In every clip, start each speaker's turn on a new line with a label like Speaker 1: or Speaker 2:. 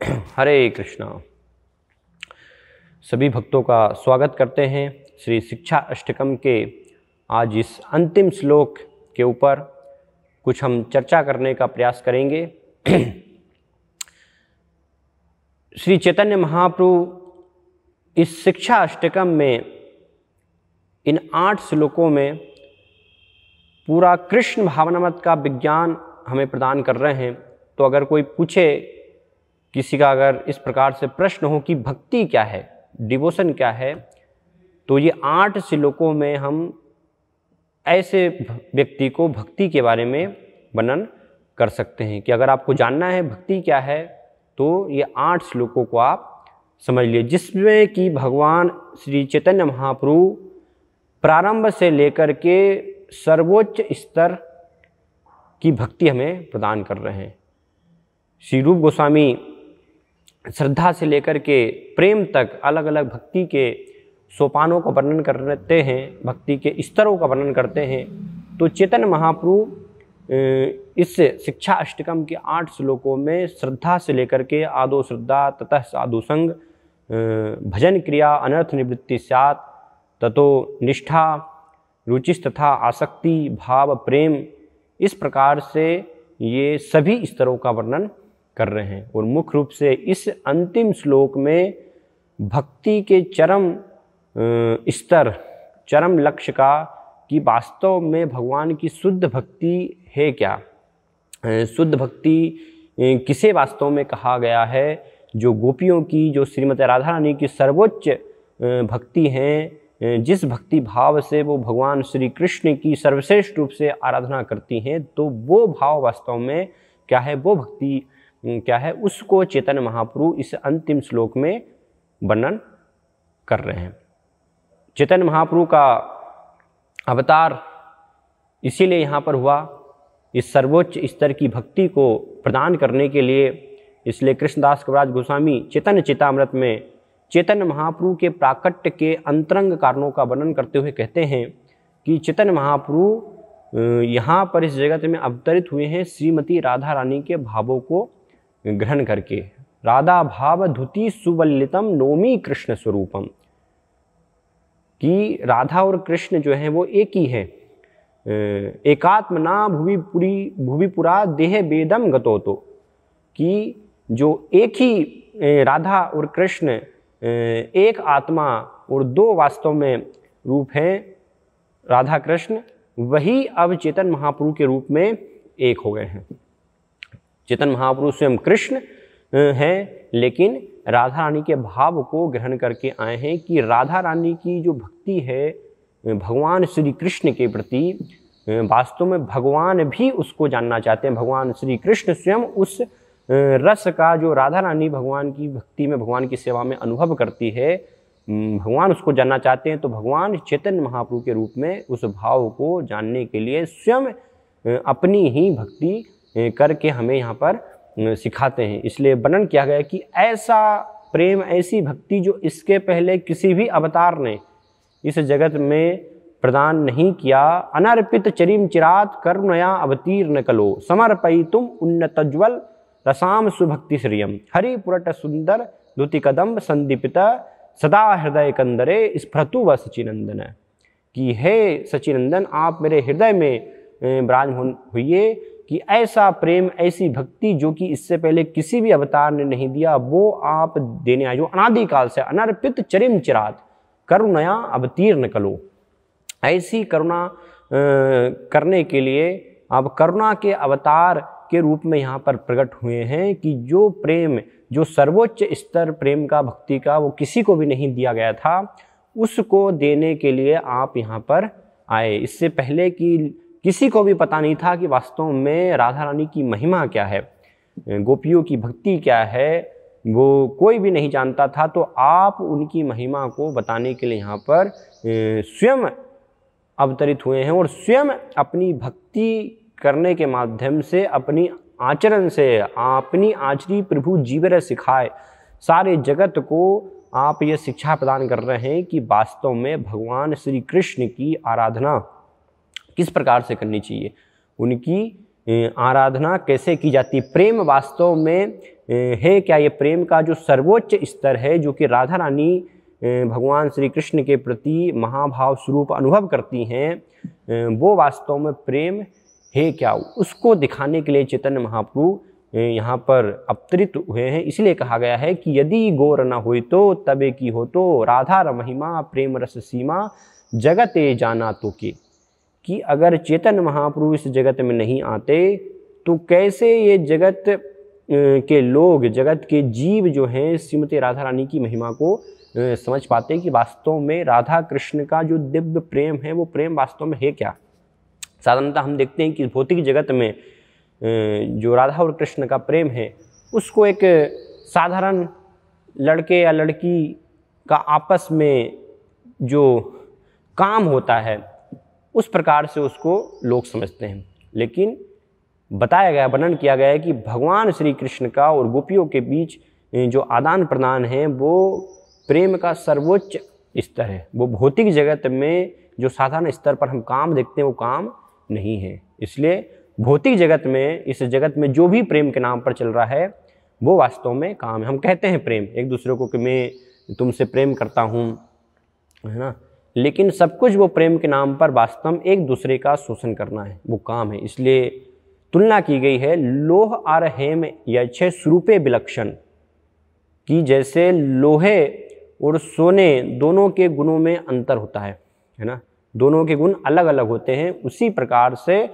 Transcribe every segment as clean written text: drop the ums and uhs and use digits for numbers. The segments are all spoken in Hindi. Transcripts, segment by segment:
Speaker 1: हरे कृष्णा। सभी भक्तों का स्वागत करते हैं श्री शिक्षा अष्टकम के आज इस अंतिम श्लोक के ऊपर कुछ हम चर्चा करने का प्रयास करेंगे। श्री चैतन्य महाप्रभु इस शिक्षा अष्टकम में इन 8 श्लोकों में पूरा कृष्ण भावनामृत का विज्ञान हमें प्रदान कर रहे हैं। तो अगर कोई पूछे, किसी का अगर इस प्रकार से प्रश्न हो कि भक्ति क्या है, डिवोशन क्या है, तो ये 8 श्लोकों में हम ऐसे व्यक्ति को भक्ति के बारे में वर्णन कर सकते हैं कि अगर आपको जानना है भक्ति क्या है तो ये 8 श्लोकों को आप समझ लिए, जिसमें कि भगवान श्री चैतन्य महाप्रभु प्रारंभ से लेकर के सर्वोच्च स्तर की भक्ति हमें प्रदान कर रहे हैं। श्री रूप गोस्वामी श्रद्धा से लेकर के प्रेम तक अलग अलग भक्ति के सोपानों का वर्णन करते हैं, भक्ति के स्तरों का वर्णन करते हैं। तो चैतन्य महाप्रभु इस शिक्षा अष्टकम के 8 श्लोकों में श्रद्धा से लेकर के आदो श्रद्धा ततः साधु संग, भजन क्रिया अनर्थ निवृत्ति स्यात्, ततो निष्ठा, रुचिस तथा आसक्ति, भाव, प्रेम, इस प्रकार से ये सभी स्तरों का वर्णन कर रहे हैं। और मुख्य रूप से इस अंतिम श्लोक में भक्ति के चरम स्तर, चरम लक्ष्य का कि वास्तव में भगवान की शुद्ध भक्ति है क्या, शुद्ध भक्ति किसे वास्तव में कहा गया है। जो गोपियों की, जो श्रीमती राधा रानी की सर्वोच्च भक्ति है, जिस भक्ति भाव से वो भगवान श्री कृष्ण की सर्वश्रेष्ठ रूप से आराधना करती हैं, तो वो भाव वास्तव में क्या है, वो भक्ति क्या है, उसको चैतन्य महाप्रभु इस अंतिम श्लोक में वर्णन कर रहे हैं। चैतन्य महाप्रभु का अवतार इसीलिए यहाँ पर हुआ, इस सर्वोच्च स्तर की भक्ति को प्रदान करने के लिए। इसलिए कृष्णदास कविराज गोस्वामी चैतन्य चेतामृत में चैतन्य महाप्रभु के प्राकट्य के अंतरंग कारणों का वर्णन करते हुए कहते हैं कि चैतन्य महाप्रभु यहाँ पर इस जगत में अवतरित हुए हैं श्रीमती राधा रानी के भावों को ग्रहण करके। राधा भाव धुति सुवल्लितम नोमी कृष्ण स्वरूपम, कि राधा और कृष्ण जो हैं वो एक ही है। एकात्मना भुवि पुरा देह वेदम गतो, तो कि जो एक ही राधा और कृष्ण एक आत्मा और 2 वास्तव में रूप हैं, राधा कृष्ण, वही अब चैतन्य महाप्रभु के रूप में एक हो गए हैं। चैतन्य महाप्रभु स्वयं कृष्ण हैं, लेकिन राधा रानी के भाव को ग्रहण करके आए हैं कि राधा रानी की जो भक्ति है भगवान श्री कृष्ण के प्रति, वास्तव में भगवान भी उसको जानना चाहते हैं। भगवान श्री कृष्ण स्वयं उस रस का जो राधा रानी भगवान की भक्ति में, भगवान की सेवा में अनुभव करती है, भगवान उसको जानना चाहते हैं। तो भगवान चैतन्य महाप्रभु के रूप में उस भाव को जानने के लिए स्वयं अपनी ही भक्ति करके हमें यहाँ पर सिखाते हैं। इसलिए वर्णन किया गया कि ऐसा प्रेम, ऐसी भक्ति जो इसके पहले किसी भी अवतार ने इस जगत में प्रदान नहीं किया। अनर्पित चरिम चिरात करुणया अवतीर्ण कलो, समर्पयितुम उन्नतज्वल रसाम सुभक्ति श्रियम, हरि पुरट सुंदर द्युति कदम्ब संदीपित सदा हृदय कंदरे स्फुरतु व सचिनंदन, कि हे सचिनंदन आप मेरे हृदय में विराजमान हुइए। कि ऐसा प्रेम, ऐसी भक्ति जो कि इससे पहले किसी भी अवतार ने नहीं दिया, वो आप देने आए, जो अनादिकाल से। अनर्पित चरिम चिरात करुणया अवतीर्ण कलो, ऐसी करुणा करने के लिए आप करुणा के अवतार के रूप में यहाँ पर प्रकट हुए हैं। कि जो प्रेम, जो सर्वोच्च स्तर प्रेम का, भक्ति का, वो किसी को भी नहीं दिया गया था, उसको देने के लिए आप यहाँ पर आए। इससे पहले कि किसी को भी पता नहीं था कि वास्तव में राधा रानी की महिमा क्या है, गोपियों की भक्ति क्या है, वो कोई भी नहीं जानता था। तो आप उनकी महिमा को बताने के लिए यहाँ पर स्वयं अवतरित हुए हैं और स्वयं अपनी भक्ति करने के माध्यम से, अपनी आचरण से, अपनी आचरी प्रभु जीवर सिखाए सारे जगत को आप ये शिक्षा प्रदान कर रहे हैं कि वास्तव में भगवान श्री कृष्ण की आराधना किस प्रकार से करनी चाहिए, उनकी आराधना कैसे की जाती। प्रेम वास्तव में है क्या ये प्रेम का जो सर्वोच्च स्तर है, जो कि राधा रानी भगवान श्री कृष्ण के प्रति महाभाव स्वरूप अनुभव करती हैं, वो वास्तव में प्रेम है क्या, उसको दिखाने के लिए चैतन्य महाप्रभु यहाँ पर अवतरित हुए हैं। इसलिए कहा गया है कि यदि गौर न हुई तो तबे की हो तो राधा महिमा प्रेम रस सीमा जगते जाना तो के, कि अगर चैतन्य महाप्रभु इस जगत में नहीं आते तो कैसे ये जगत के लोग, जगत के जीव जो हैं श्रीमती राधा रानी की महिमा को समझ पाते हैं कि वास्तव में राधा कृष्ण का जो दिव्य प्रेम है वो प्रेम वास्तव में है क्या। साधारणतः हम देखते हैं कि भौतिक जगत में जो राधा और कृष्ण का प्रेम है उसको एक साधारण लड़के या लड़की का आपस में जो काम होता है उस प्रकार से उसको लोग समझते हैं। लेकिन बताया गया, वर्णन किया गया है कि भगवान श्री कृष्ण का और गोपियों के बीच जो आदान प्रदान है वो प्रेम का सर्वोच्च स्तर है। वो भौतिक जगत में जो साधारण स्तर पर हम काम देखते हैं वो काम नहीं है। इसलिए भौतिक जगत में, इस जगत में जो भी प्रेम के नाम पर चल रहा है वो वास्तव में काम है। हम कहते हैं प्रेम एक दूसरे को कि मैं तुमसे प्रेम करता हूँ, है ना, लेकिन सब कुछ वो प्रेम के नाम पर वास्तव में एक दूसरे का शोषण करना है, वो काम है। इसलिए तुलना की गई है लोह और हेम यक्षे स्वरूपे विलक्षण, कि जैसे लोहे और सोने दोनों के गुणों में अंतर होता है ना, दोनों के गुण अलग अलग होते हैं। उसी प्रकार से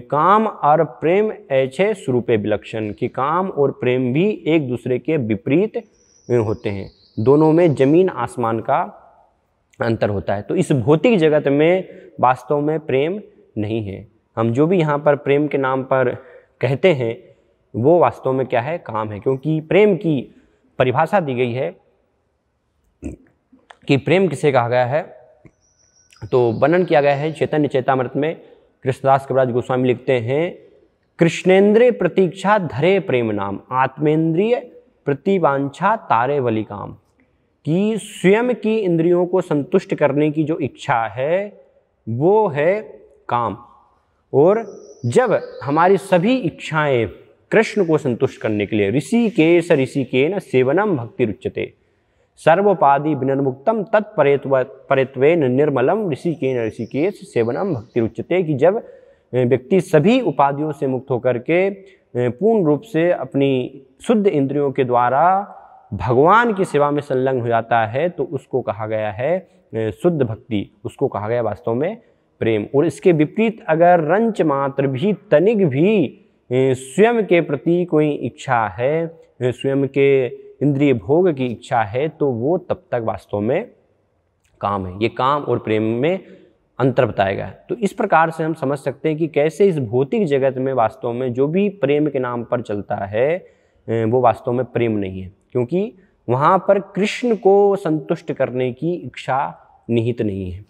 Speaker 1: काम और प्रेम ऐसे स्वरूपे विलक्षण, कि काम और प्रेम भी एक दूसरे के विपरीत होते हैं, दोनों में जमीन आसमान का अंतर होता है। तो इस भौतिक जगत में वास्तव में प्रेम नहीं है। हम जो भी यहाँ पर प्रेम के नाम पर कहते हैं वो वास्तव में क्या है, काम है। क्योंकि प्रेम की परिभाषा दी गई है कि प्रेम किसे कहा गया है, तो वर्णन किया गया है चैतन्य चैतामृत में। कृष्णदास कविराज गोस्वामी लिखते हैं, कृष्णेंद्रिय प्रतीक्षा धरे प्रेम नाम, आत्मेंद्रिय प्रतिवांछा तारे वली काम, कि स्वयं की इंद्रियों को संतुष्ट करने की जो इच्छा है वो है काम। और जब हमारी सभी इच्छाएं कृष्ण को संतुष्ट करने के लिए, ऋषिकेन सेवनम भक्ति रुच्यते सर्वोपाधि विनिर्मुक्तम तत्परेत्वेन निर्मलम ऋषिकेश सेवनम भक्ति रुच्यते, कि जब व्यक्ति सभी उपाधियों से मुक्त होकर के पूर्ण रूप से अपनी शुद्ध इंद्रियों के द्वारा भगवान की सेवा में संलग्न हो जाता है तो उसको कहा गया है शुद्ध भक्ति, उसको कहा गया वास्तव में प्रेम। और इसके विपरीत अगर रंच मात्र भी, तनिक भी स्वयं के प्रति कोई इच्छा है, स्वयं के इंद्रिय भोग की इच्छा है, तो वो तब तक वास्तव में काम है। ये काम और प्रेम में अंतर बताया गया है। तो इस प्रकार से हम समझ सकते हैं कि कैसे इस भौतिक जगत में वास्तव में जो भी प्रेम के नाम पर चलता है वो वास्तव में प्रेम नहीं है, क्योंकि वहाँ पर कृष्ण को संतुष्ट करने की इच्छा निहित नहीं है।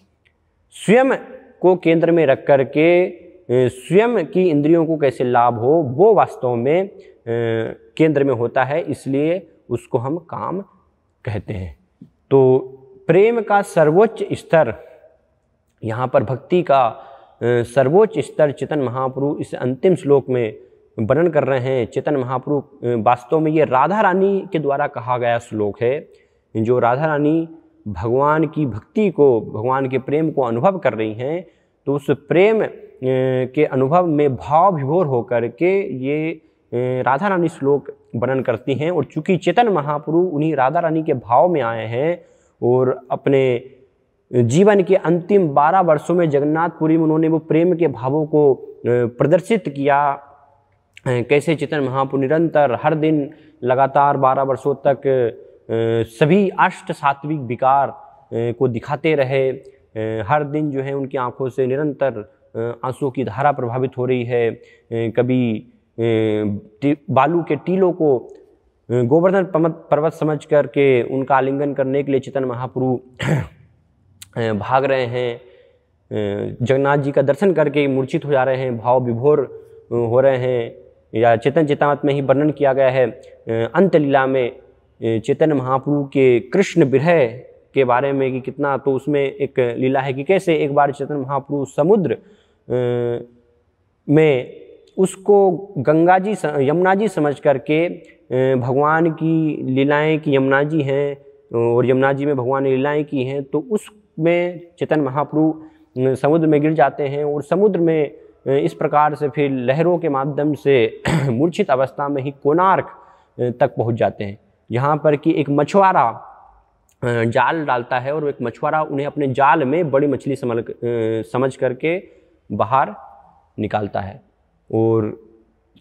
Speaker 1: स्वयं को केंद्र में रख कर के स्वयं की इंद्रियों को कैसे लाभ हो वो वास्तव में केंद्र में होता है, इसलिए उसको हम काम कहते हैं। तो प्रेम का सर्वोच्च स्तर, यहाँ पर भक्ति का सर्वोच्च स्तर चैतन्य महाप्रभु इस अंतिम श्लोक में वर्णन कर रहे हैं। चैतन्य महाप्रभु वास्तव में ये राधा रानी के द्वारा कहा गया श्लोक है। जो राधा रानी भगवान की भक्ति को, भगवान के प्रेम को अनुभव कर रही हैं, तो उस प्रेम के अनुभव में भाव विभोर होकर के ये राधा रानी श्लोक वर्णन करती हैं। और चूंकि चैतन्य महाप्रभु उन्हीं राधा रानी के भाव में आए हैं और अपने जीवन के अंतिम 12 वर्षों में जगन्नाथपुरी में उन्होंने वो प्रेम के भावों को प्रदर्शित किया। कैसे चैतन्य महाप्रभु निरंतर हर दिन लगातार 12 वर्षों तक सभी अष्ट सात्विक विकार को दिखाते रहे। हर दिन जो है उनकी आंखों से निरंतर आंसुओं की धारा प्रभावित हो रही है। कभी बालू के टीलों को गोवर्धन पर्वत समझ करके उनका आलिंगन करने के लिए चैतन्य महाप्रभु भाग रहे हैं। जगन्नाथ जी का दर्शन करके मूर्छित हो जा रहे हैं, भाव विभोर हो रहे हैं। या चैतन्य चैतामृत में ही वर्णन किया गया है अंत लीला में चैतन्य महाप्रभु के कृष्ण विरह के बारे में कि कितना, तो उसमें एक लीला है कि कैसे एक बार चैतन्य महाप्रभु समुद्र में उसको गंगा जी यमुना जी समझ करके भगवान की लीलाएं की यमुना जी हैं और यमुना जी में भगवान ने लीलाएं की हैं, तो उसमें चैतन्य महाप्रभु समुद्र में गिर जाते हैं और समुद्र में इस प्रकार से फिर लहरों के माध्यम से मूर्छित अवस्था में ही कोणार्क तक पहुंच जाते हैं, यहाँ पर कि एक मछुआरा जाल डालता है और एक मछुआरा उन्हें अपने जाल में बड़ी मछली समझ करके बाहर निकालता है। और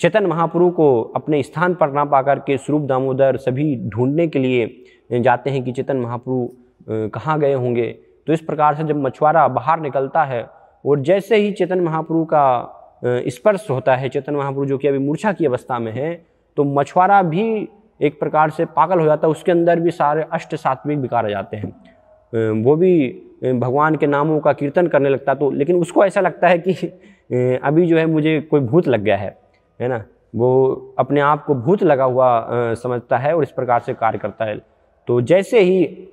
Speaker 1: चैतन्य महाप्रभु को अपने स्थान पर ना पाकर के स्वरूप दामोदर सभी ढूंढने के लिए जाते हैं कि चैतन्य महाप्रभु कहाँ गए होंगे। तो इस प्रकार से जब मछुआरा बाहर निकलता है और जैसे ही चैतन्य महाप्रभु का स्पर्श होता है, चैतन्य महाप्रभु जो कि अभी मूर्छा की अवस्था में है, तो मछुआरा भी एक प्रकार से पागल हो जाता है, उसके अंदर भी सारे अष्ट सात्विक विकार आ जाते हैं, वो भी भगवान के नामों का कीर्तन करने लगता। तो लेकिन उसको ऐसा लगता है कि अभी जो है मुझे कोई भूत लग गया है ना, वो अपने आप को भूत लगा हुआ समझता है और इस प्रकार से कार्य करता है। तो जैसे ही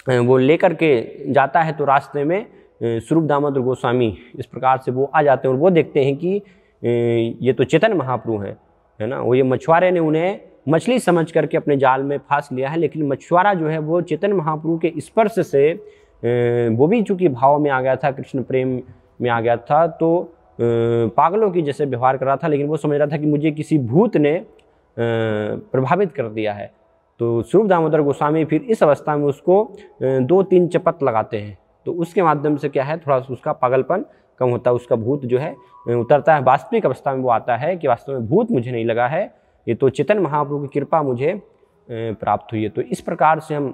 Speaker 1: वो लेकर के जाता है तो रास्ते में स्वरूप दामोदर गोस्वामी इस प्रकार से वो आ जाते हैं और वो देखते हैं कि ये तो चैतन्य महाप्रभु हैं, है ना। वो ये मछुआरे ने उन्हें मछली समझ करके अपने जाल में फांस लिया है, लेकिन मछुआरा जो है वो चैतन्य महाप्रभु के स्पर्श से वो भी चूंकि भाव में आ गया था, कृष्ण प्रेम में आ गया था, तो पागलों की जैसे व्यवहार कर रहा था, लेकिन वो समझ रहा था कि मुझे किसी भूत ने प्रभावित कर दिया है। तो स्वरूप दामोदर गोस्वामी फिर इस अवस्था में उसको 2-3 चपत लगाते हैं, तो उसके माध्यम से क्या है थोड़ा सा उसका पागलपन कम होता है, उसका भूत जो है उतरता है। वास्तविक अवस्था में वो आता है कि वास्तव में भूत मुझे नहीं लगा है, ये तो चैतन्य महाप्रभु की कृपा मुझे प्राप्त हुई है। तो इस प्रकार से हम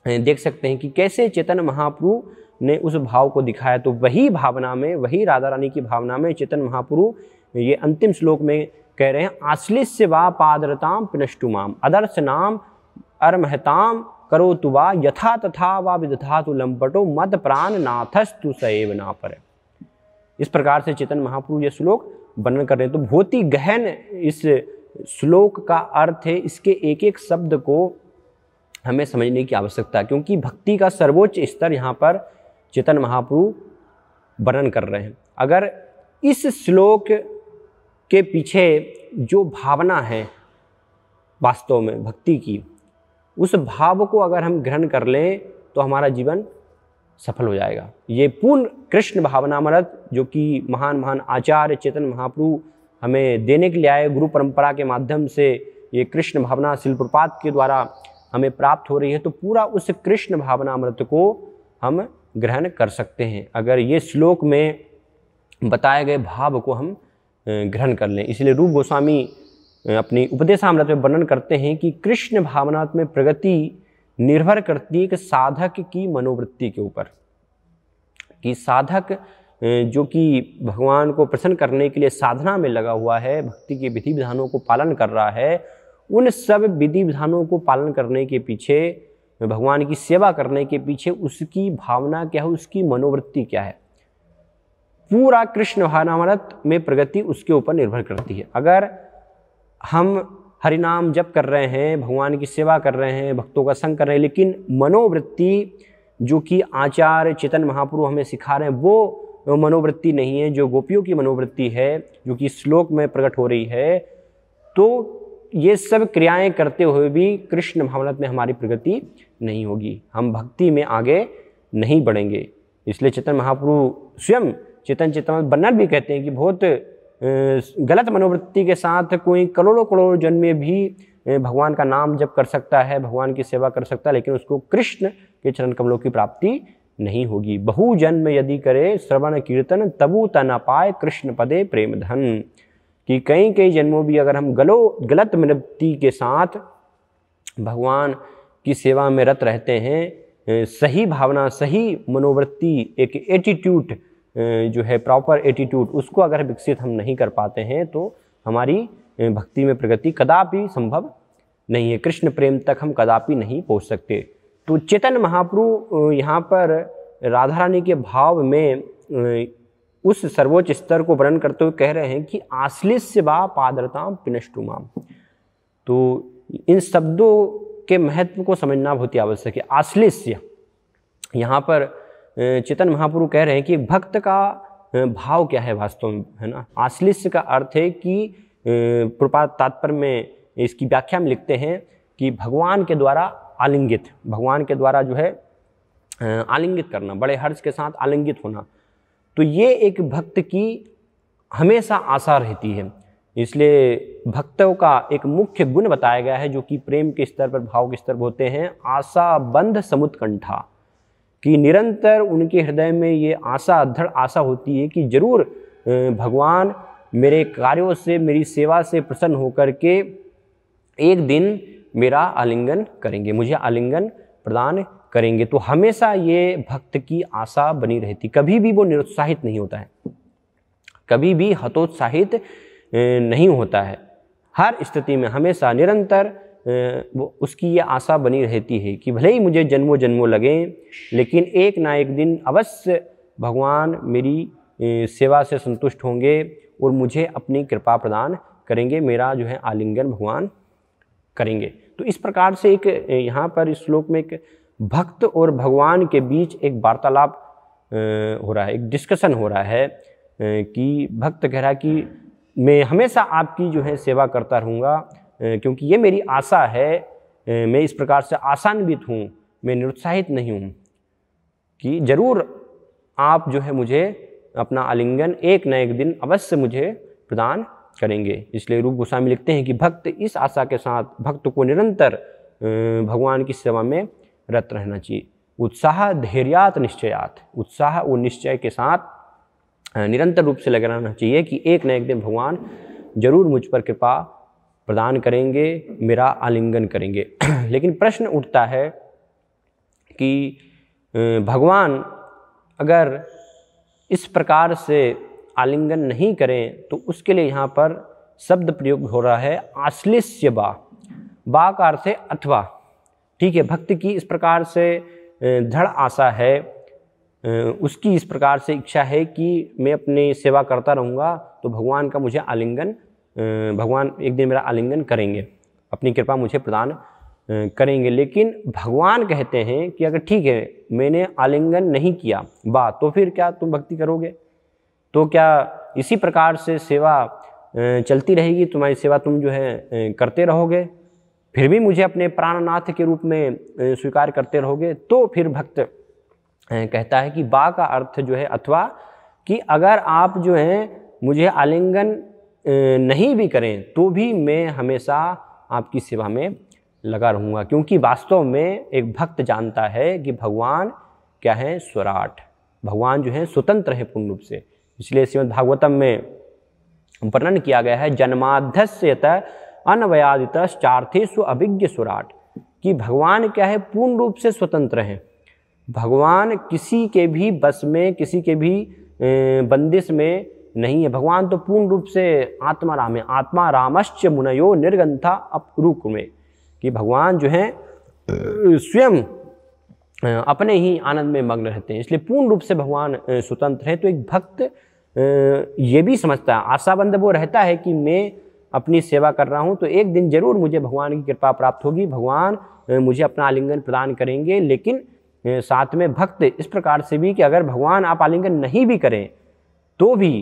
Speaker 1: देख सकते हैं कि कैसे चैतन्य महाप्रभु ने उस भाव को दिखाया। तो वही भावना में, वही राधा रानी की भावना में चैतन्य महाप्रभु ये अंतिम श्लोक में कह रहे हैं, आश्लिष्य वा पादरताम पिनष्टु माम अदर्श नाम अरमहताम करो तुवा यथा तथा वा विदधातु लंपटो मद प्राण नाथस्तु सएव ना पर। इस प्रकार से चैतन्य महाप्रभु ये श्लोक वर्णन कर रहे हैं। तो बहुत ही गहन इस श्लोक का अर्थ है, इसके एक एक शब्द को हमें समझने की आवश्यकता है, क्योंकि भक्ति का सर्वोच्च स्तर यहाँ पर चैतन्य महाप्रभु वर्णन कर रहे हैं। अगर इस श्लोक के पीछे जो भावना है वास्तव में भक्ति की, उस भाव को अगर हम ग्रहण कर लें तो हमारा जीवन सफल हो जाएगा। ये पूर्ण कृष्ण भावनामृत जो कि महान महान आचार्य चैतन्य महाप्रभु हमें देने के लिए आए, गुरु परंपरा के माध्यम से ये कृष्ण भावना शिल प्रपात के द्वारा हमें प्राप्त हो रही है, तो पूरा उस कृष्ण भावनामृत को हम ग्रहण कर सकते हैं अगर ये श्लोक में बताए गए भाव को हम ग्रहण कर लें। इसलिए रूप गोस्वामी अपनी उपदेशामृत में वर्णन करते हैं कि कृष्ण भावना में प्रगति निर्भर करती है कि साधक की मनोवृत्ति के ऊपर, कि साधक जो कि भगवान को प्रसन्न करने के लिए साधना में लगा हुआ है, भक्ति के विधि विधानों को पालन कर रहा है, उन सब विधि विधानों को पालन करने के पीछे, भगवान की सेवा करने के पीछे उसकी भावना क्या है, उसकी मनोवृत्ति क्या है, पूरा कृष्ण भावनामृत में प्रगति उसके ऊपर निर्भर करती है। अगर हम हरिनाम जप कर रहे हैं, भगवान की सेवा कर रहे हैं, भक्तों का संग कर रहे हैं, लेकिन मनोवृत्ति जो कि आचार्य चैतन्य महाप्रभु हमें सिखा रहे हैं वो मनोवृत्ति नहीं है, जो गोपियों की मनोवृत्ति है, जो कि श्लोक में प्रकट हो रही है, तो ये सब क्रियाएं करते हुए भी कृष्ण भावना में हमारी प्रगति नहीं होगी, हम भक्ति में आगे नहीं बढ़ेंगे। इसलिए चैतन्य महाप्रभु स्वयं चैतन्य चेतामृत वर्णन भी कहते हैं कि बहुत गलत मनोवृत्ति के साथ कोई करोड़ों करोड़ों जन्म में भी भगवान का नाम जप कर सकता है, भगवान की सेवा कर सकता है, लेकिन उसको कृष्ण के चरण कमलों की प्राप्ति नहीं होगी। बहु जन्म यदि करे श्रवण कीर्तन तबु तना पाए कृष्ण पदे प्रेम धन, कि कई कई जन्मों भी अगर हम गलत मनोवृत्ति के साथ भगवान की सेवा में रत रहते हैं, सही भावना, सही मनोवृत्ति, एक एटीट्यूड जो है प्रॉपर एटीट्यूड, उसको अगर विकसित हम नहीं कर पाते हैं तो हमारी भक्ति में प्रगति कदापि संभव नहीं है, कृष्ण प्रेम तक हम कदापि नहीं पहुंच सकते। तो चैतन्य महाप्रभु यहाँ पर राधा रानी के भाव में उस सर्वोच्च स्तर को वर्णन करते हुए कह रहे हैं कि आश्लिष्य वा पादरताम पिनष्टु माम। तो इन शब्दों के महत्व को समझना बहुत ही आवश्यक है। आश्लिष्य, यहाँ पर चैतन्य महाप्रभु कह रहे हैं कि भक्त का भाव क्या है वास्तव में, है ना। आश्लिष्य का अर्थ है कि प्रपात तात्पर्य में इसकी व्याख्या में लिखते हैं कि भगवान के द्वारा आलिंगित, भगवान के द्वारा जो है आलिंगित करना, बड़े हर्ष के साथ आलिंगित होना, तो ये एक भक्त की हमेशा आशा रहती है। इसलिए भक्तों का एक मुख्य गुण बताया गया है, जो कि प्रेम के स्तर पर, भाव के स्तर पर होते हैं, आशा बंध समुत्कंठा, कि निरंतर उनके हृदय में ये आशा, दृढ़ आशा होती है कि जरूर भगवान मेरे कार्यों से, मेरी सेवा से प्रसन्न होकर के एक दिन मेरा आलिंगन करेंगे, मुझे आलिंगन प्रदान करेंगे। तो हमेशा ये भक्त की आशा बनी रहती, कभी भी वो निरुत्साहित नहीं होता है, कभी भी हतोत्साहित नहीं होता है। हर स्थिति में हमेशा निरंतर वो उसकी ये आशा बनी रहती है कि भले ही मुझे जन्मों जन्मों लगें, लेकिन एक ना एक दिन अवश्य भगवान मेरी सेवा से संतुष्ट होंगे और मुझे अपनी कृपा प्रदान करेंगे, मेरा जो है आलिंगन भगवान करेंगे। तो इस प्रकार से एक यहाँ पर इस श्लोक में एक भक्त और भगवान के बीच एक वार्तालाप हो रहा है, एक डिस्कशन हो रहा है कि भक्त कह रहा है कि मैं हमेशा आपकी जो है सेवा करता रहूँगा, क्योंकि ये मेरी आशा है, मैं इस प्रकार से आशान्वित हूँ, मैं निरुत्साहित नहीं हूँ, कि जरूर आप जो है मुझे अपना आलिंगन एक न एक दिन अवश्य मुझे प्रदान करेंगे। इसलिए रूप गोस्वामी लिखते हैं कि भक्त इस आशा के साथ, भक्त को निरंतर भगवान की सेवा में रत रहना चाहिए। उत्साह धैर्यात निश्चयात, उत्साह और निश्चय के साथ निरंतर रूप से लगे रहना चाहिए कि एक न एक दिन भगवान जरूर मुझ पर कृपा प्रदान करेंगे, मेरा आलिंगन करेंगे। लेकिन प्रश्न उठता है कि भगवान अगर इस प्रकार से आलिंगन नहीं करें तो उसके लिए यहाँ पर शब्द प्रयोग हो रहा है आश्लिष्य बा, बा का अर्थ है अथवा। ठीक है, भक्त की इस प्रकार से दृढ़ आशा है, उसकी इस प्रकार से इच्छा है कि मैं अपनी सेवा करता रहूँगा तो भगवान का मुझे आलिंगन, भगवान एक दिन मेरा आलिंगन करेंगे, अपनी कृपा मुझे प्रदान करेंगे। लेकिन भगवान कहते हैं कि अगर ठीक है मैंने आलिंगन नहीं किया तो फिर क्या तुम भक्ति करोगे? तो क्या इसी प्रकार से सेवा चलती रहेगी, तुम्हारी सेवा तुम जो है करते रहोगे, फिर भी मुझे अपने प्राणनाथ के रूप में स्वीकार करते रहोगे? तो फिर भक्त कहता है कि बा का अर्थ जो है अथवा, कि अगर आप जो है मुझे आलिंगन नहीं भी करें तो भी मैं हमेशा आपकी सेवा में लगा रहूँगा, क्योंकि वास्तव में एक भक्त जानता है कि भगवान क्या है, स्वराट, भगवान जो है स्वतंत्र है पूर्ण रूप से। इसलिए श्रीमद् भागवतम में वर्णन किया गया है जन्माध्यस्यत अनवयादितश्चार्थेषु अभिज्ञ स्वराट, कि भगवान क्या है, पूर्ण रूप से स्वतंत्र हैं। भगवान किसी के भी बस में, किसी के भी बंदिश में नहीं है। भगवान तो पूर्ण रूप से आत्मा राम है, आत्मा रामश्च मुनयो निर्गंथा अपरूप में, कि भगवान जो है स्वयं अपने ही आनंद में मग्न रहते हैं। इसलिए पूर्ण रूप से भगवान स्वतंत्र है। तो एक भक्त ये भी समझता है, आशाबंद वो रहता है कि मैं अपनी सेवा कर रहा हूँ तो एक दिन जरूर मुझे भगवान की कृपा प्राप्त होगी, भगवान मुझे अपना आलिंगन प्रदान करेंगे। लेकिन साथ में भक्त इस प्रकार से भी कि अगर भगवान आप आलिंगन नहीं भी करें तो भी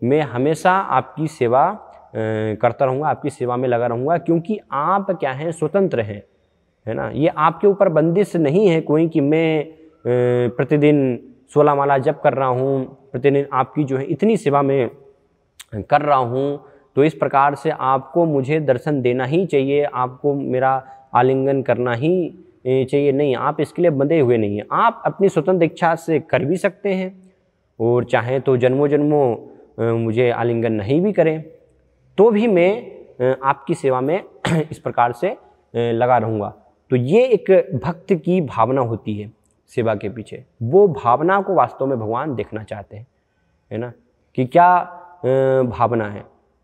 Speaker 1: मैं हमेशा आपकी सेवा करता रहूँगा, आपकी सेवा में लगा रहूँगा, क्योंकि आप क्या हैं, स्वतंत्र हैं, है ना। ये आपके ऊपर बंदिश नहीं है कोई कि मैं प्रतिदिन 16 माला जप कर रहा हूँ, प्रतिदिन आपकी जो है इतनी सेवा में कर रहा हूँ, तो इस प्रकार से आपको मुझे दर्शन देना ही चाहिए, आपको मेरा आलिंगन करना ही चाहिए। नहीं, आप इसके लिए बंधे हुए नहीं हैं। आप अपनी स्वतंत्र इच्छा से कर भी सकते हैं और चाहें तो जन्मों जन्मों मुझे आलिंगन नहीं भी करें तो भी मैं आपकी सेवा में इस प्रकार से लगा रहूँगा। तो ये एक भक्त की भावना होती है सेवा के पीछे। वो भावना को वास्तव में भगवान देखना चाहते हैं, है ना, कि क्या भावना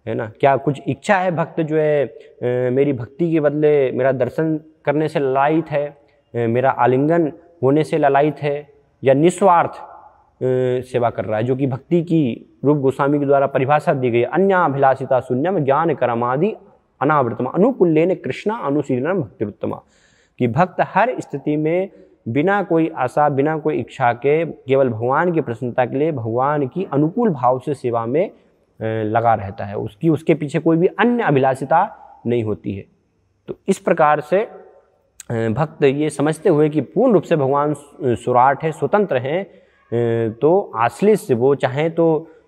Speaker 1: है ना, क्या कुछ इच्छा है भक्त जो है मेरी भक्ति के बदले मेरा दर्शन करने से ललायित है, मेरा आलिंगन होने से ललायित है, या निस्वार्थ सेवा कर रहा है, जो कि भक्ति की रूप गोस्वामी के द्वारा परिभाषा दी गई, अन्याभिलाषिता शून्यम ज्ञान करमादि अनावृतम अनुकूल्येन कृष्णा अनुशीलनम भक्तिरुत्तमा, कि भक्त हर स्थिति में बिना कोई आशा, बिना कोई इच्छा के, केवल भगवान की प्रसन्नता के लिए भगवान की अनुकूल भाव से सेवा में लगा रहता है। उसके पीछे कोई भी अन्य अभिलाषिता नहीं होती है। तो इस प्रकार से भक्त ये समझते हुए कि पूर्ण रूप से भगवान सुराट है, स्वतंत्र हैं, तो आश्लिष वो चाहें तो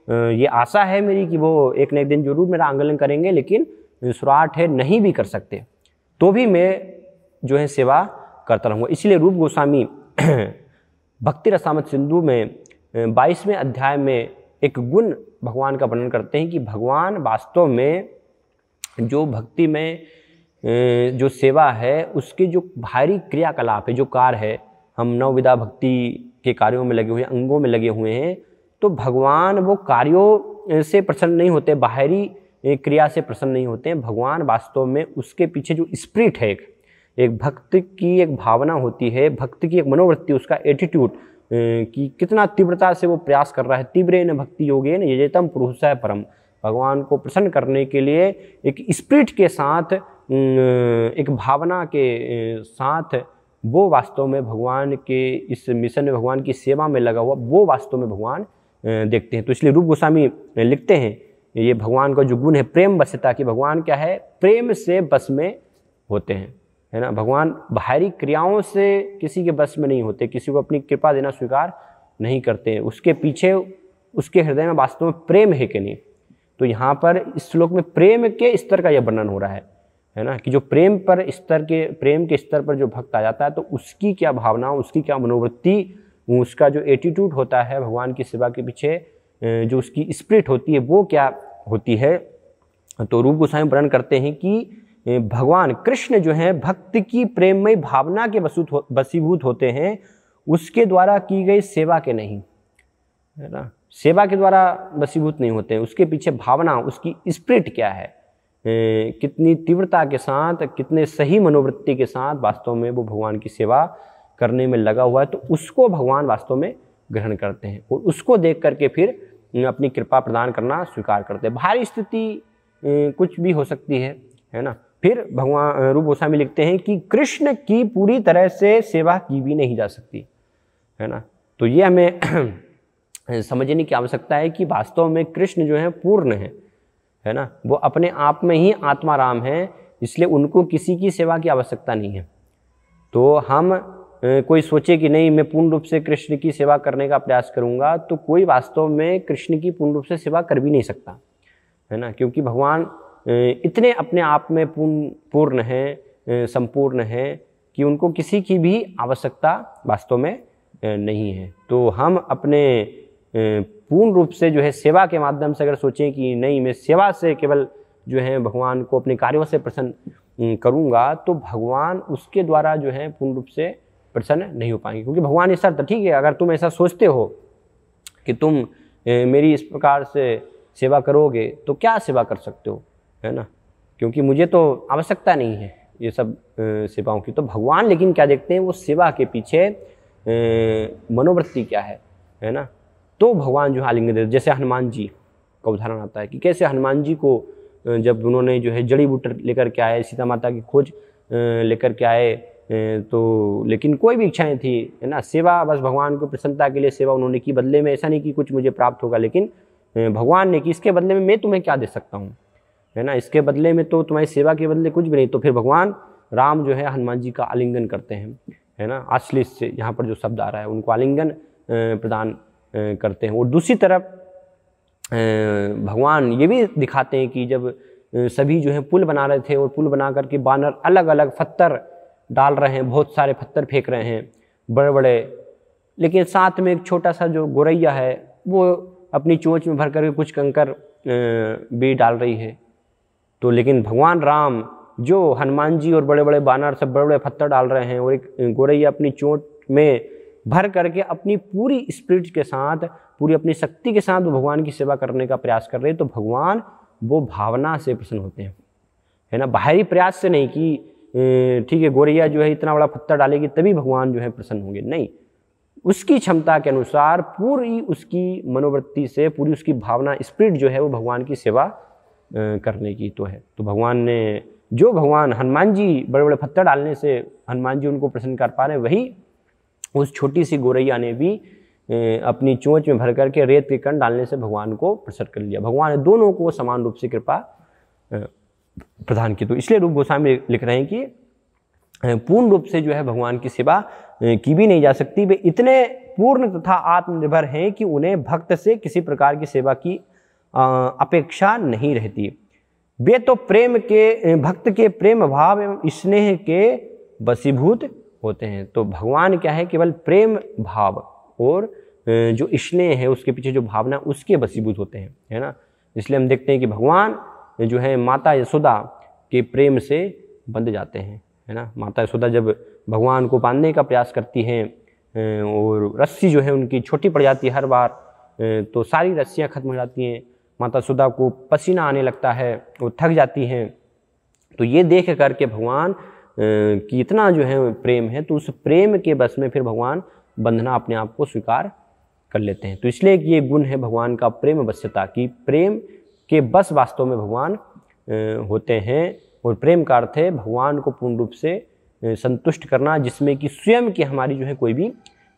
Speaker 1: ये आशा है मेरी कि वो एक न एक दिन जरूर मेरा आंदोलन करेंगे, लेकिन सुराट है, नहीं भी कर सकते तो भी मैं जो है सेवा करता रहूँगा। इसलिए रूप गोस्वामी भक्ति रसामृत सिंधु में 22वें अध्याय में एक गुण भगवान का वर्णन करते हैं कि भगवान वास्तव में जो भक्ति में जो सेवा है उसके जो बाहरी क्रियाकलाप है, जो कार्य है, हम नवविधा भक्ति के कार्यों में लगे हुए, अंगों में लगे हुए हैं, तो भगवान वो कार्यों से प्रसन्न नहीं होते, बाहरी क्रिया से प्रसन्न नहीं होते हैं। भगवान वास्तव में उसके पीछे जो स्पिरिट है, एक भक्त की एक भावना होती है, भक्त की एक मनोवृत्ति, उसका एटीट्यूड कि कितना तीव्रता से वो प्रयास कर रहा है। तीव्रेन भक्ति योगेन यजेतम पुरुषः परम, भगवान को प्रसन्न करने के लिए एक स्पिरिट के साथ, एक भावना के साथ वो वास्तव में भगवान के इस मिशन में, भगवान की सेवा में लगा हुआ, वो वास्तव में भगवान देखते हैं। तो इसलिए रूप गोस्वामी लिखते हैं ये भगवान का जो गुण है प्रेम वश्यता, कि भगवान क्या है, प्रेम से बस में होते हैं, है ना। भगवान बाहरी क्रियाओं से किसी के बस में नहीं होते, किसी को अपनी कृपा देना स्वीकार नहीं करते, उसके पीछे उसके हृदय में वास्तव में प्रेम है कि नहीं। तो यहाँ पर इस श्लोक में प्रेम के स्तर का यह वर्णन हो रहा है ना, कि जो प्रेम के स्तर पर जो भक्त आ जाता है तो उसकी क्या भावना, उसकी क्या मनोवृत्ति, उसका जो एटीट्यूड होता है भगवान की सेवा के पीछे, जो उसकी स्पिरिट होती है वो क्या होती है। तो रूप गोस्वामी वर्णन करते हैं कि भगवान कृष्ण जो है भक्त की प्रेममय भावना के वशीभूत होते हैं, उसके द्वारा की गई सेवा के नहीं, है ना, सेवा के द्वारा वशीभूत नहीं होते हैं। उसके पीछे भावना, उसकी स्पिरिट क्या है, कितनी तीव्रता के साथ, कितने सही मनोवृत्ति के साथ वास्तव में वो भगवान की सेवा करने में लगा हुआ है, तो उसको भगवान वास्तव में ग्रहण करते हैं और उसको देख करके फिर अपनी कृपा प्रदान करना स्वीकार करते हैं। बाहरी स्थिति कुछ भी हो सकती है ना। फिर भगवान रूप गोस्वामी लिखते हैं कि कृष्ण की पूरी तरह से सेवा की भी नहीं जा सकती, है ना। तो ये हमें समझने की आवश्यकता है कि वास्तव में कृष्ण जो है पूर्ण है ना, वो अपने आप में ही आत्माराम है, इसलिए उनको किसी की सेवा की आवश्यकता नहीं है। तो हम कोई सोचे कि नहीं मैं पूर्ण रूप से कृष्ण की सेवा करने का प्रयास करूंगा, तो कोई वास्तव में कृष्ण की पूर्ण रूप से सेवा कर भी नहीं सकता, है ना, क्योंकि भगवान इतने अपने आप में पूर्ण है, संपूर्ण है कि उनको किसी की भी आवश्यकता वास्तव में नहीं है। तो हम अपने पूर्ण रूप से जो है सेवा के माध्यम से अगर सोचें कि नहीं मैं सेवा से केवल जो है भगवान को अपने कार्यों से प्रसन्न करूंगा, तो भगवान उसके द्वारा जो है पूर्ण रूप से प्रसन्न नहीं हो पाएंगे। क्योंकि भगवान ऐसा, तो ठीक है अगर तुम ऐसा सोचते हो कि तुम मेरी इस प्रकार से सेवा करोगे तो क्या सेवा कर सकते हो, है ना, क्योंकि मुझे तो आवश्यकता नहीं है ये सब सेवाओं की। तो भगवान लेकिन क्या देखते हैं, वो सेवा के पीछे मनोवृत्ति क्या है ना। तो भगवान जो है आलिंगन देते, जैसे हनुमान जी का उदाहरण आता है कि कैसे हनुमान जी को जब उन्होंने जो है जड़ी बूटी लेकर के आए, सीता माता की खोज लेकर के आए, तो लेकिन कोई भी इच्छाएं थी, है ना, सेवा बस भगवान को प्रसन्नता के लिए सेवा उन्होंने की, बदले में ऐसा नहीं कि कुछ मुझे प्राप्त होगा, लेकिन भगवान ने कि इसके बदले में मैं तुम्हें क्या दे सकता हूँ, है ना, इसके बदले में तो तुम्हारी सेवा के बदले कुछ भी नहीं। तो फिर भगवान राम जो है हनुमान जी का आलिंगन करते हैं, है ना, आश्लिष से यहाँ पर जो शब्द आ रहा है उनको आलिंगन प्रदान करते हैं। और दूसरी तरफ भगवान ये भी दिखाते हैं कि जब सभी जो है पुल बना रहे थे और पुल बना करके बानर अलग अलग पत्थर डाल रहे हैं, बहुत सारे पत्थर फेंक रहे हैं बड़े बड़े, लेकिन साथ में एक छोटा सा जो गोरैया है वो अपनी चोंच में भर करके कुछ कंकर भी डाल रही है। तो लेकिन भगवान राम जो हनुमान जी और बड़े बड़े बानर सब बड़े बड़े पत्थर डाल रहे हैं और एक गोरैया अपनी चोंच में भर करके अपनी पूरी स्पिरिट के साथ, पूरी अपनी शक्ति के साथ वो भगवान की सेवा करने का प्रयास कर रहे हैं, तो भगवान वो भावना से प्रसन्न होते हैं, है ना, बाहरी प्रयास से नहीं कि ठीक है गोरैया जो है इतना बड़ा पत्थर डालेगी तभी भगवान जो है प्रसन्न होंगे, नहीं, उसकी क्षमता के अनुसार पूरी उसकी मनोवृत्ति से, पूरी उसकी भावना स्पिरिट जो है वो भगवान की सेवा करने की तो है। तो भगवान ने जो भगवान हनुमान जी बड़े बड़े पत्थर डालने से हनुमान जी उनको प्रसन्न कर पा रहे हैं, वही उस छोटी सी गोरैया ने भी अपनी चोंच में भर करके रेत के कण डालने से भगवान को प्रसन्न कर लिया। भगवान ने दोनों को समान रूप से कृपा प्रदान की। तो इसलिए रूप गोस्वामी लिख रहे हैं कि पूर्ण रूप से जो है भगवान की सेवा की भी नहीं जा सकती। वे इतने पूर्ण तथा आत्मनिर्भर हैं कि उन्हें भक्त से किसी प्रकार की सेवा की अपेक्षा नहीं रहती। वे तो प्रेम के भक्त के प्रेम भाव एवं स्नेह के वशीभूत होते हैं। तो भगवान क्या है, केवल प्रेम भाव और जो स्नेह है उसके पीछे जो भावना उसके वशीभूत होते हैं, है ना। इसलिए हम देखते हैं कि भगवान जो है माता यशोदा के प्रेम से बंध जाते हैं, है ना। माता यशोदा जब भगवान को बांधने का प्रयास करती हैं और रस्सी जो है उनकी छोटी पड़ जाती है हर बार, तो सारी रस्सियाँ खत्म हो जाती हैं। माता यशोदा को पसीना आने लगता है, वो थक जाती हैं। तो ये देख करके भगवान कि इतना जो है प्रेम है, तो उस प्रेम के बस में फिर भगवान बंधना अपने आप को स्वीकार कर लेते हैं। तो इसलिए ये गुण है भगवान का प्रेम वश्यता, कि प्रेम के बस वास्तव में भगवान होते हैं। और प्रेम का अर्थ है भगवान को पूर्ण रूप से संतुष्ट करना, जिसमें कि स्वयं की हमारी जो है कोई भी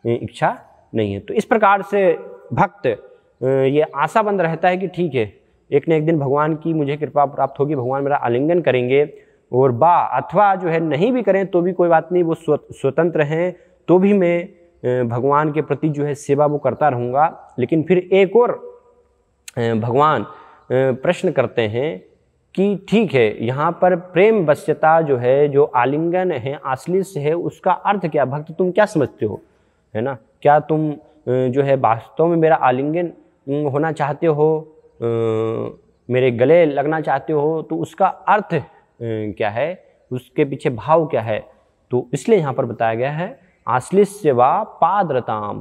Speaker 1: इच्छा नहीं है। तो इस प्रकार से भक्त ये आशाबंद रहता है कि ठीक है, एक न एक दिन भगवान की मुझे कृपा प्राप्त होगी, भगवान मेरा आलिंगन करेंगे, और अथवा जो है नहीं भी करें तो भी कोई बात नहीं, वो स्वतंत्र हैं, तो भी मैं भगवान के प्रति जो है सेवा वो करता रहूँगा। लेकिन फिर एक और भगवान प्रश्न करते हैं कि ठीक है, यहाँ पर प्रेम वश्यता जो है, जो आलिंगन है, आश्लिष्य है, उसका अर्थ क्या, भक्त तुम क्या समझते हो, है ना। क्या तुम जो है वास्तव में मेरा आलिंगन होना चाहते हो, मेरे गले लगना चाहते हो, तो उसका अर्थ क्या है, उसके पीछे भाव क्या है। तो इसलिए यहाँ पर बताया गया है आश्लिष्य वा पादरताम,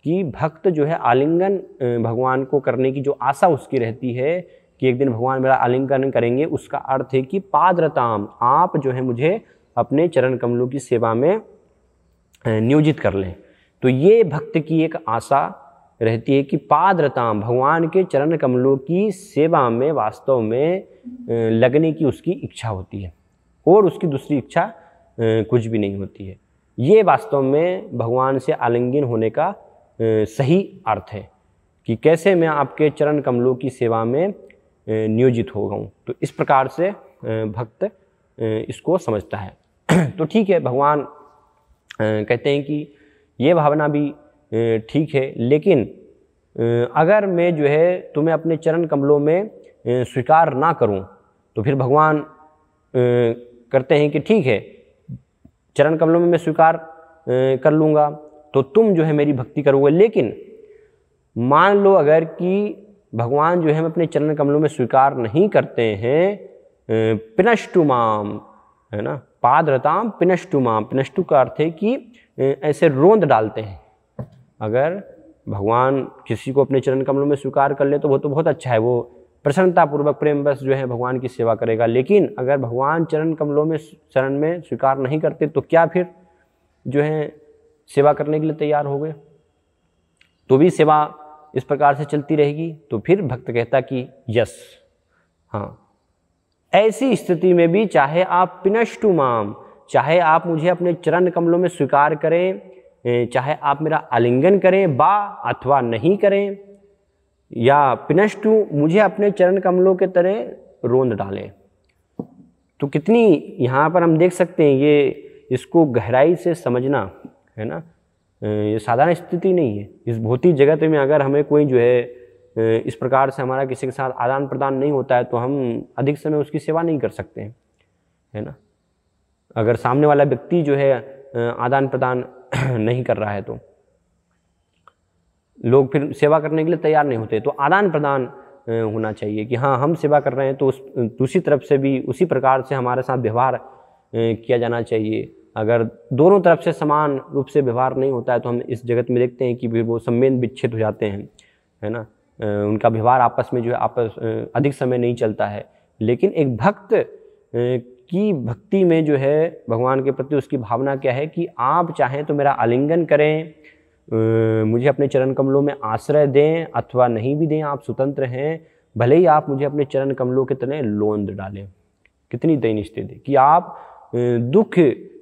Speaker 1: कि भक्त जो है आलिंगन भगवान को करने की जो आशा उसकी रहती है कि एक दिन भगवान मेरा आलिंगन करेंगे, उसका अर्थ है कि पादरताम, आप जो है मुझे अपने चरण कमलों की सेवा में नियोजित कर लें। तो ये भक्त की एक आशा रहती है कि पादरताम, भगवान के चरण कमलों की सेवा में वास्तव में लगने की उसकी इच्छा होती है, और उसकी दूसरी इच्छा कुछ भी नहीं होती है। ये वास्तव में भगवान से आलिंगन होने का सही अर्थ है कि कैसे मैं आपके चरण कमलों की सेवा में नियोजित हो गया हूँ। तो इस प्रकार से भक्त इसको समझता है। तो ठीक है, भगवान कहते हैं कि ये भावना भी ठीक है, लेकिन अगर मैं जो है तुम्हें अपने चरण कमलों में स्वीकार ना करूं, तो फिर भगवान करते हैं कि ठीक है, चरण कमलों में मैं स्वीकार कर लूँगा, तो तुम जो है मेरी भक्ति करोगे। लेकिन मान लो अगर कि भगवान जो है हम अपने चरण कमलों में स्वीकार नहीं करते हैं, पिनष्टु माम, है ना, पादरताम पिनष्टु माम, पिनष्टु का अर्थ है कि ऐसे रोंद डालते हैं। अगर भगवान किसी को अपने चरण कमलों में स्वीकार कर ले तो वो तो बहुत अच्छा है, वो प्रसन्नतापूर्वक प्रेम बस जो है भगवान की सेवा करेगा। लेकिन अगर भगवान चरण कमलों में चरण में स्वीकार नहीं करते, तो क्या फिर जो है सेवा करने के लिए तैयार हो गए, तो भी सेवा इस प्रकार से चलती रहेगी। तो फिर भक्त कहता कि यस, हाँ, ऐसी स्थिति में भी चाहे आप पिनष्टु माम, चाहे आप मुझे अपने चरण कमलों में स्वीकार करें, चाहे आप मेरा आलिंगन करें बा अथवा नहीं करें, या पिनष्टु मुझे अपने चरण कमलों के तरह रोंद डालें। तो कितनी यहाँ पर हम देख सकते हैं, ये इसको गहराई से समझना, है ना, ये साधारण स्थिति नहीं है। इस भौतिक जगत में अगर हमें कोई जो है इस प्रकार से हमारा किसी के साथ आदान प्रदान नहीं होता है, तो हम अधिक समय उसकी सेवा नहीं कर सकते हैं, है ना। अगर सामने वाला व्यक्ति जो है आदान प्रदान नहीं कर रहा है, तो लोग फिर सेवा करने के लिए तैयार नहीं होते। तो आदान प्रदान होना चाहिए कि हाँ, हम सेवा कर रहे हैं तो उस दूसरी तरफ से भी उसी प्रकार से हमारे साथ व्यवहार किया जाना चाहिए। अगर दोनों तरफ से समान रूप से व्यवहार नहीं होता है, तो हम इस जगत में देखते हैं कि फिर वो संबंध विच्छेद हो जाते हैं, है ना। उनका व्यवहार आपस में जो है अधिक समय नहीं चलता है। लेकिन एक भक्त की भक्ति में जो है भगवान के प्रति उसकी भावना क्या है कि आप चाहें तो मेरा आलिंगन करें, मुझे अपने चरण कमलों में आश्रय दें अथवा नहीं भी दें, आप स्वतंत्र हैं। भले ही आप मुझे अपने चरण कमलों के तले लोंद डालें। कितनी दयनीय स्थिति कि आप दुख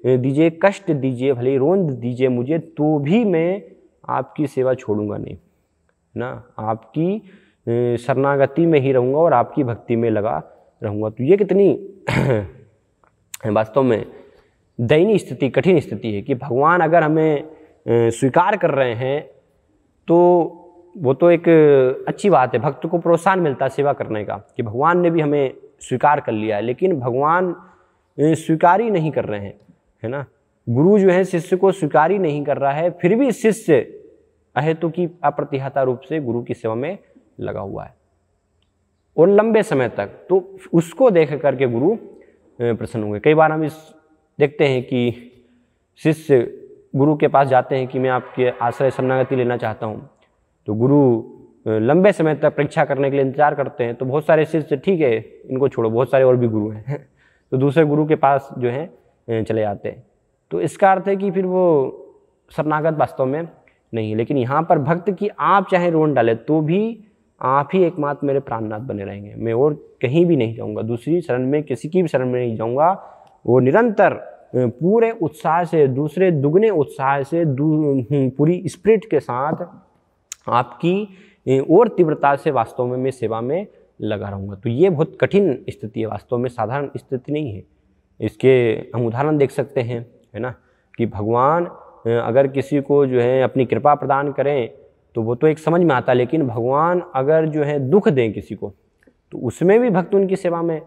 Speaker 1: दीजिए, कष्ट दीजिए, भले ही रोंद दीजिए मुझे, तो भी मैं आपकी सेवा छोड़ूंगा नहीं, ना, आपकी शरणागति में ही रहूँगा और आपकी भक्ति में लगा रहूँगा। तो ये कितनी वास्तव में दयनीय स्थिति, कठिन स्थिति है कि भगवान अगर हमें स्वीकार कर रहे हैं तो वो तो एक अच्छी बात है, भक्त को प्रोत्साहन मिलता है सेवा करने का कि भगवान ने भी हमें स्वीकार कर लिया है। लेकिन भगवान स्वीकार ही नहीं कर रहे हैं, है ना। गुरु जो है शिष्य को स्वीकार ही नहीं कर रहा है, फिर भी शिष्य अहेतु की अप्रतिहता रूप से गुरु की सेवा में लगा हुआ है और लंबे समय तक। तो उसको देख करके गुरु प्रसन्न होंगे। कई बार हम इस देखते हैं कि शिष्य गुरु के पास जाते हैं कि मैं आपके आश्रय शरणागति लेना चाहता हूँ, तो गुरु लंबे समय तक परीक्षा करने के लिए इंतजार करते हैं। तो बहुत सारे शिष्य ठीक है इनको छोड़ो, बहुत सारे और भी गुरु हैं तो दूसरे गुरु के पास जो है चले जाते हैं। तो इसका अर्थ है कि फिर वो शरणागत वास्तव में नहीं है। लेकिन यहाँ पर भक्त की आप चाहे रोन डाले तो भी आप ही एकमात्र मेरे प्राणनाथ बने रहेंगे, मैं और कहीं भी नहीं जाऊँगा, दूसरी शरण में किसी की भी शरण में नहीं जाऊँगा। वो निरंतर पूरे उत्साह से, दूसरे दुगने उत्साह से, पूरी स्पिरिट के साथ आपकी और तीव्रता से वास्तव में मैं सेवा में लगा रहूँगा। तो ये बहुत कठिन स्थिति है, वास्तव में साधारण स्थिति नहीं है। इसके हम उदाहरण देख सकते हैं, है ना, कि भगवान अगर किसी को जो है अपनी कृपा प्रदान करें तो वो तो एक समझ में आता है, लेकिन भगवान अगर जो है दुख दें किसी को तो उसमें भी भक्त उनकी सेवा में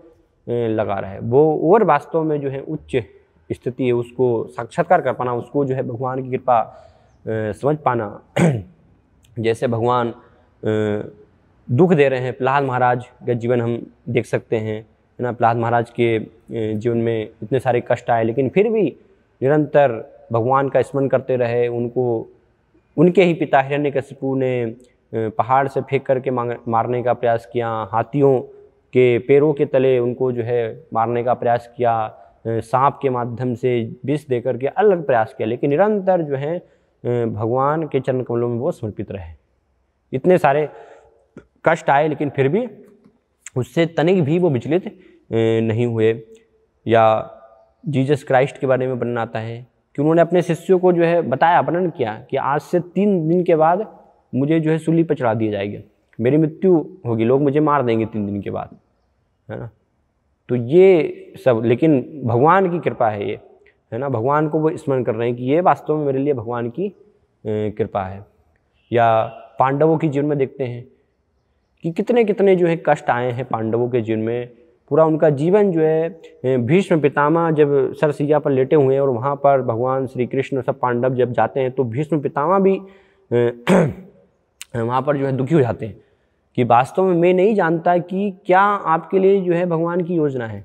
Speaker 1: लगा रहे, वो और वास्तव में जो है उच्च स्थिति है। उसको साक्षात्कार कर पाना, उसको जो है भगवान की कृपा समझ पाना। जैसे भगवान दुख दे रहे हैं, प्रहलाद महाराज का जीवन हम देख सकते हैं, है ना। प्रहलाद महाराज के जीवन में इतने सारे कष्ट आए, लेकिन फिर भी निरंतर भगवान का स्मरण करते रहे। उनको उनके ही पिता हिरण्यकशिपु ने पहाड़ से फेंक करके मारने का प्रयास किया, हाथियों के पैरों के तले उनको जो है मारने का प्रयास किया, सांप के माध्यम से विष दे करके अलग प्रयास किया, लेकिन निरंतर जो है भगवान के चरण कमलों में वो समर्पित रहे। इतने सारे कष्ट आए लेकिन फिर भी उससे तनिक भी वो विचलित नहीं हुए। या जीसस क्राइस्ट के बारे में वर्णन आता है कि उन्होंने अपने शिष्यों को जो है बताया, वर्णन किया कि आज से 3 दिन के बाद मुझे जो है सूली पर चढ़ा दिया जाएगा, मेरी मृत्यु होगी, लोग मुझे मार देंगे 3 दिन के बाद, है ना। तो ये सब लेकिन भगवान की कृपा है ये, है ना। भगवान को वो स्मरण कर रहे हैं कि ये वास्तव में मेरे लिए भगवान की कृपा है। या पांडवों के जीवन में देखते हैं कि कितने कितने जो है कष्ट आए हैं पांडवों के जीवन में। पूरा उनका जीवन जो है भीष्म पितामह जब सरसैया पर लेटे हुए हैं और वहाँ पर भगवान श्री कृष्ण सब पांडव जब जाते हैं तो भीष्म पितामह भी वहाँ पर जो है दुखी हो जाते हैं कि वास्तव में मैं नहीं जानता कि क्या आपके लिए जो है भगवान की योजना है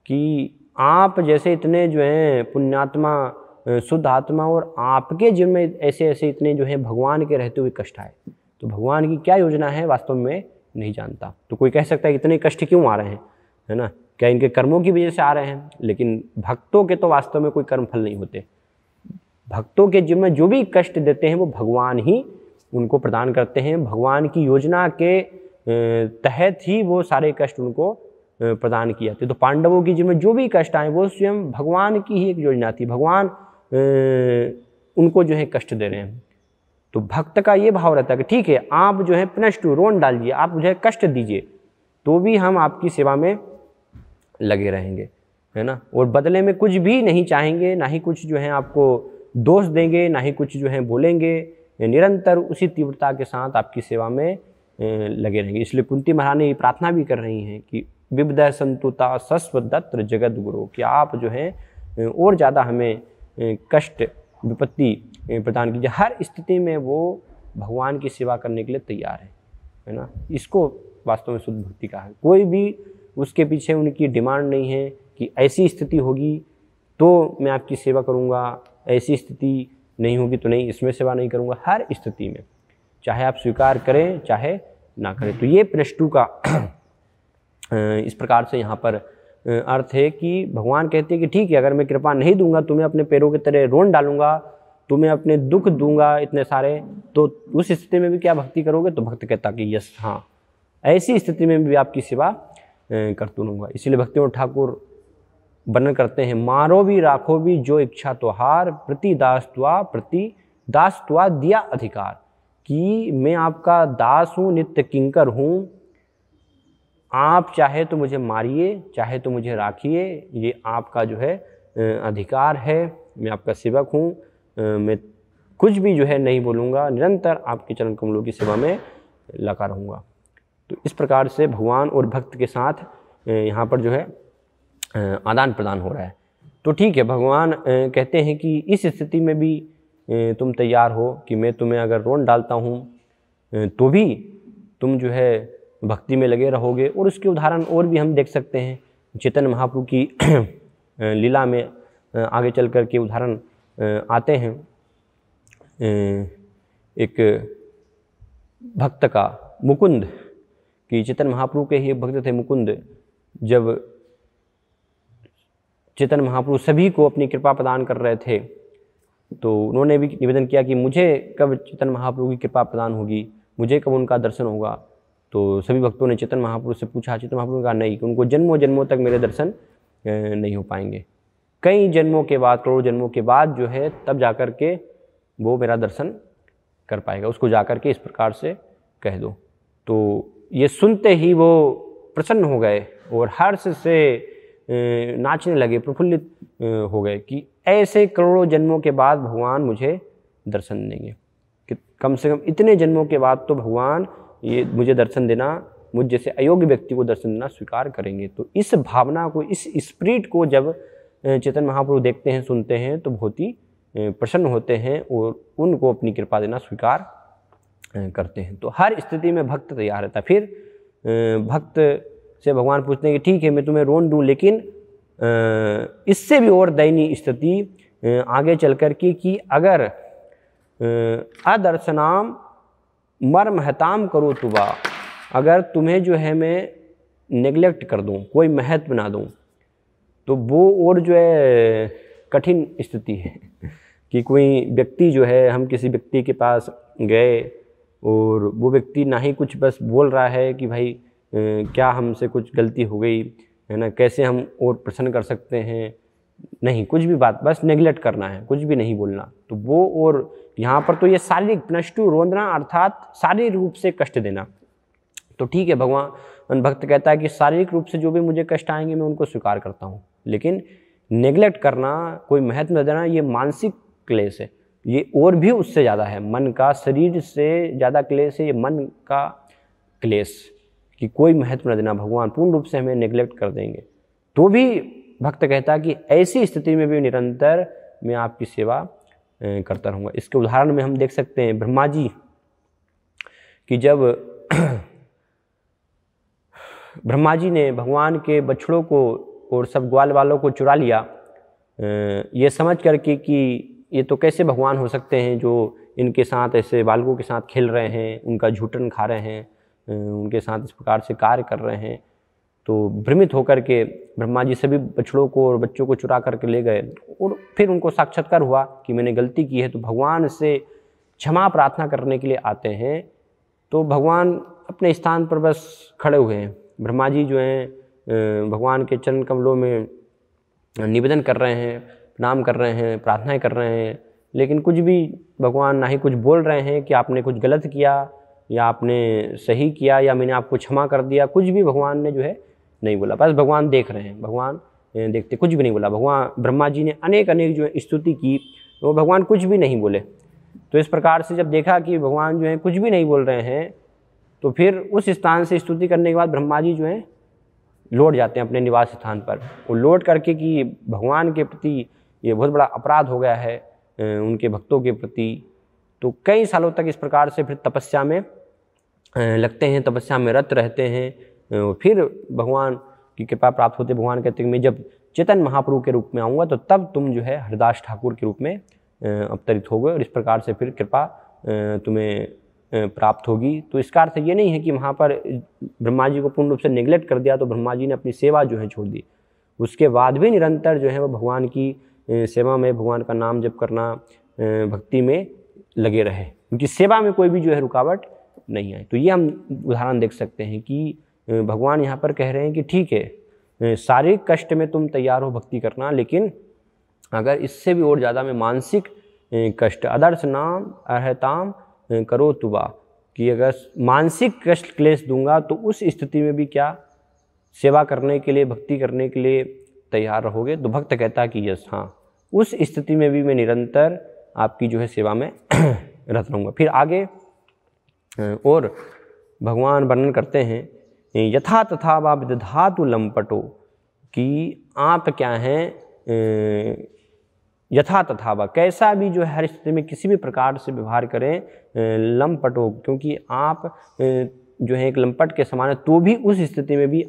Speaker 1: कि आप जैसे इतने जो हैं पुण्यात्मा, शुद्ध आत्मा, और आपके जीवन में ऐसे ऐसे इतने जो हैं भगवान के रहते हुए कष्ट आए, तो भगवान की क्या योजना है वास्तव में नहीं जानता। तो कोई कह सकता है इतने कष्ट क्यों आ रहे हैं, है ना, क्या इनके कर्मों की वजह से आ रहे हैं। लेकिन भक्तों के तो वास्तव में कोई कर्म फल नहीं होते। भक्तों के जीवन में जो भी कष्ट देते हैं वो भगवान ही उनको प्रदान करते हैं। भगवान की योजना के तहत ही वो सारे कष्ट उनको प्रदान किए जाते। तो पांडवों के जीवन में जो भी कष्ट आए वो स्वयं भगवान की ही एक योजना थी, भगवान उनको जो है कष्ट दे रहे हैं। तो भक्त का ये भाव रहता है कि ठीक है आप जो है पुनष्टु रोन डालिए, आप मुझे कष्ट दीजिए, तो भी हम आपकी सेवा में लगे रहेंगे, है ना। और बदले में कुछ भी नहीं चाहेंगे, ना ही कुछ जो है आपको दोष देंगे, ना ही कुछ जो है बोलेंगे, निरंतर उसी तीव्रता के साथ आपकी सेवा में लगे रहेंगे। इसलिए कुंती महारानी ये प्रार्थना भी कर रही हैं कि विविध संतुता सस्वदत्र जगत गुरु, कि आप जो है और ज़्यादा हमें कष्ट विपत्ति प्रदान कीजिए। हर स्थिति में वो भगवान की सेवा करने के लिए तैयार है ना। इसको वास्तव में शुद्ध भक्ति का है। कोई भी उसके पीछे उनकी डिमांड नहीं है कि ऐसी स्थिति होगी तो मैं आपकी सेवा करूँगा, ऐसी स्थिति नहीं होगी तो नहीं, इसमें सेवा नहीं करूँगा। हर स्थिति में चाहे आप स्वीकार करें चाहे ना करें। तो ये प्रश्न का इस प्रकार से यहाँ पर अर्थ है कि भगवान कहते हैं कि ठीक है अगर मैं कृपा नहीं दूंगा, तुम्हें अपने पैरों के तले रोन डालूंगा, तुम्हें अपने दुख दूंगा इतने सारे, तो उस स्थिति में भी क्या भक्ति करोगे। तो भक्त कहता कि यस हाँ, ऐसी स्थिति में भी आपकी सेवा करतू रहूँगा। इसीलिए भक्तिविनोद ठाकुर वर्णन करते हैं, मारो भी राखो भी जो इच्छा त्योहार, प्रति दासत्वा दिया अधिकार, कि मैं आपका दास हूँ, नित्य किंकर हूँ, आप चाहे तो मुझे मारिए, चाहे तो मुझे राखिए, ये आपका जो है अधिकार है, मैं आपका सेवक हूँ, मैं कुछ भी जो है नहीं बोलूँगा, निरंतर आपके चरण कमलों की सेवा में लगा रहूँगा। तो इस प्रकार से भगवान और भक्त के साथ यहाँ पर जो है आदान प्रदान हो रहा है। तो ठीक है, भगवान कहते हैं कि इस स्थिति में भी तुम तैयार हो कि मैं तुम्हें अगर रोन डालता हूँ तो भी तुम जो है भक्ति में लगे रहोगे। और उसके उदाहरण और भी हम देख सकते हैं चैतन्य महाप्रभु की लीला में आगे चल कर के उदाहरण आते हैं। एक भक्त का, मुकुंद, कि चैतन्य महाप्रभु के ही एक भक्त थे मुकुंद। जब चैतन्य महाप्रभु सभी को अपनी कृपा प्रदान कर रहे थे तो उन्होंने भी निवेदन किया कि मुझे कब चैतन्य महाप्रभु की कृपा प्रदान होगी, मुझे कब उनका दर्शन होगा। तो सभी भक्तों ने चैतन्य महाप्रभु से पूछा, चैतन्य महाप्रभु ने कहा नहीं, कि उनको जन्मों जन्मों तक मेरे दर्शन नहीं हो पाएंगे, कई जन्मों के बाद, करोड़ों जन्मों के बाद जो है तब जाकर के वो मेरा दर्शन कर पाएगा, उसको जाकर के इस प्रकार से कह दो। तो ये सुनते ही वो प्रसन्न हो गए और हर्ष से नाचने लगे, प्रफुल्लित हो गए कि ऐसे करोड़ों जन्मों के बाद भगवान मुझे दर्शन देंगे, कि कम से कम इतने जन्मों के बाद तो भगवान ये मुझे दर्शन देना, मुझ जैसे अयोग्य व्यक्ति को दर्शन देना स्वीकार करेंगे। तो इस भावना को, इस स्पिरिट को जब चैतन्य महाप्रभु देखते हैं, सुनते हैं तो बहुत ही प्रसन्न होते हैं और उनको अपनी कृपा देना स्वीकार करते हैं। तो हर स्थिति में भक्त तैयार रहता है। फिर भक्त से भगवान पूछते हैं कि ठीक है मैं तुम्हें रोन दूं, लेकिन इससे भी और दयनीय स्थिति आगे चल कर के कि अगर अदर्शनाम मर्महताम करो तुबा, अगर तुम्हें जो है मैं नेग्लेक्ट कर दूं, कोई महत्व ना दूं, तो वो और जो है कठिन स्थिति है कि कोई व्यक्ति जो है, हम किसी व्यक्ति के पास गए और वो व्यक्ति ना ही कुछ बस बोल रहा है कि भाई क्या हमसे कुछ गलती हो गई है ना, कैसे हम और प्रसन्न कर सकते हैं, नहीं, कुछ भी बात, बस नेग्लेक्ट करना है, कुछ भी नहीं बोलना। तो वो, और यहाँ पर तो ये शारीरिक नष्टु रोंदना अर्थात शारीरिक रूप से कष्ट देना। तो ठीक है, भगवान भक्त कहता है कि शारीरिक रूप से जो भी मुझे कष्ट आएंगे मैं उनको स्वीकार करता हूँ, लेकिन नेग्लेक्ट करना, कोई महत्व न देना, ये मानसिक क्लेश है, ये और भी उससे ज़्यादा है, मन का, शरीर से ज़्यादा क्लेश है ये मन का क्लेश, कि कोई महत्व न देना, भगवान पूर्ण रूप से हमें नेग्लेक्ट कर देंगे। तो भी भक्त कहता है कि ऐसी स्थिति में भी निरंतर मैं आपकी सेवा करता रहूँगा। इसके उदाहरण में हम देख सकते हैं ब्रह्मा जी कि जब ब्रह्मा जी ने भगवान के बछड़ों को और सब ग्वाल वालों को चुरा लिया, ये समझ करके कि ये तो कैसे भगवान हो सकते हैं जो इनके साथ ऐसे बालकों के साथ खेल रहे हैं, उनका झूठन खा रहे हैं, उनके साथ इस प्रकार से कार्य कर रहे हैं। तो भ्रमित होकर के ब्रह्मा जी सभी बछड़ों को और बच्चों को चुरा करके ले गए और फिर उनको साक्षात्कार हुआ कि मैंने गलती की है। तो भगवान से क्षमा प्रार्थना करने के लिए आते हैं। तो भगवान अपने स्थान पर बस खड़े हुए हैं। ब्रह्मा जी जो हैं भगवान के चरण कमलों में निवेदन कर रहे हैं, प्रणाम कर रहे हैं, प्रार्थनाएं कर रहे हैं, लेकिन कुछ भी भगवान ना ही कुछ बोल रहे हैं कि आपने कुछ गलत किया या आपने सही किया या मैंने आपको क्षमा कर दिया, कुछ भी भगवान ने जो है नहीं बोला। बस भगवान देख रहे हैं, भगवान देखते, कुछ भी नहीं बोला। भगवान ब्रह्मा जी ने अनेक जो है स्तुति की, तो भगवान कुछ भी नहीं बोले। तो इस प्रकार से जब देखा कि भगवान जो है कुछ भी नहीं बोल रहे हैं, तो फिर उस स्थान से स्तुति करने के बाद ब्रह्मा जी जो है लौट जाते हैं अपने निवास स्थान पर। वो लौट करके कि भगवान के प्रति ये बहुत बड़ा अपराध हो गया है उनके भक्तों के प्रति। तो कई सालों तक इस प्रकार से फिर तपस्या में लगते हैं, तपस्या में रत रहते हैं। फिर भगवान की कृपा प्राप्त होते। भगवान कहते हैं मैं जब चैतन्य महाप्रभु के रूप में आऊँगा तो तब तुम जो है हरदास ठाकुर के रूप में अवतरित होगे और इस प्रकार से फिर कृपा तुम्हें प्राप्त होगी। तो इसका अर्थ ये नहीं है कि वहाँ पर ब्रह्मा जी को पूर्ण रूप से नेग्लेक्ट कर दिया तो ब्रह्मा जी ने अपनी सेवा जो है छोड़ दी। उसके बाद भी निरंतर जो है वो भगवान की सेवा में, भगवान का नाम जप करना, भक्ति में लगे रहे। उनकी सेवा में कोई भी जो है रुकावट नहीं आई। तो ये हम उदाहरण देख सकते हैं कि भगवान यहाँ पर कह रहे हैं कि ठीक है शारीरिक कष्ट में तुम तैयार हो भक्ति करना, लेकिन अगर इससे भी और ज़्यादा में मानसिक कष्ट, अदर्श नाम अर्हताम करो तुबा, कि अगर मानसिक कष्ट क्लेश दूंगा तो उस स्थिति में भी क्या सेवा करने के लिए, भक्ति करने के लिए तैयार रहोगे? तो भक्त कहता कि यस, हाँ, उस स्थिति में भी मैं निरंतर आपकी जो है सेवा में रत रहूँगा। फिर आगे और भगवान वर्णन करते हैं, यथा तथा वा विदधातु लंपटो, कि आप क्या हैं, यथा तथा वा, कैसा भी जो है हर स्थिति में किसी भी प्रकार से व्यवहार करें, लंपटो, क्योंकि आप जो है एक लंपट के समान है, तो भी उस स्थिति में भी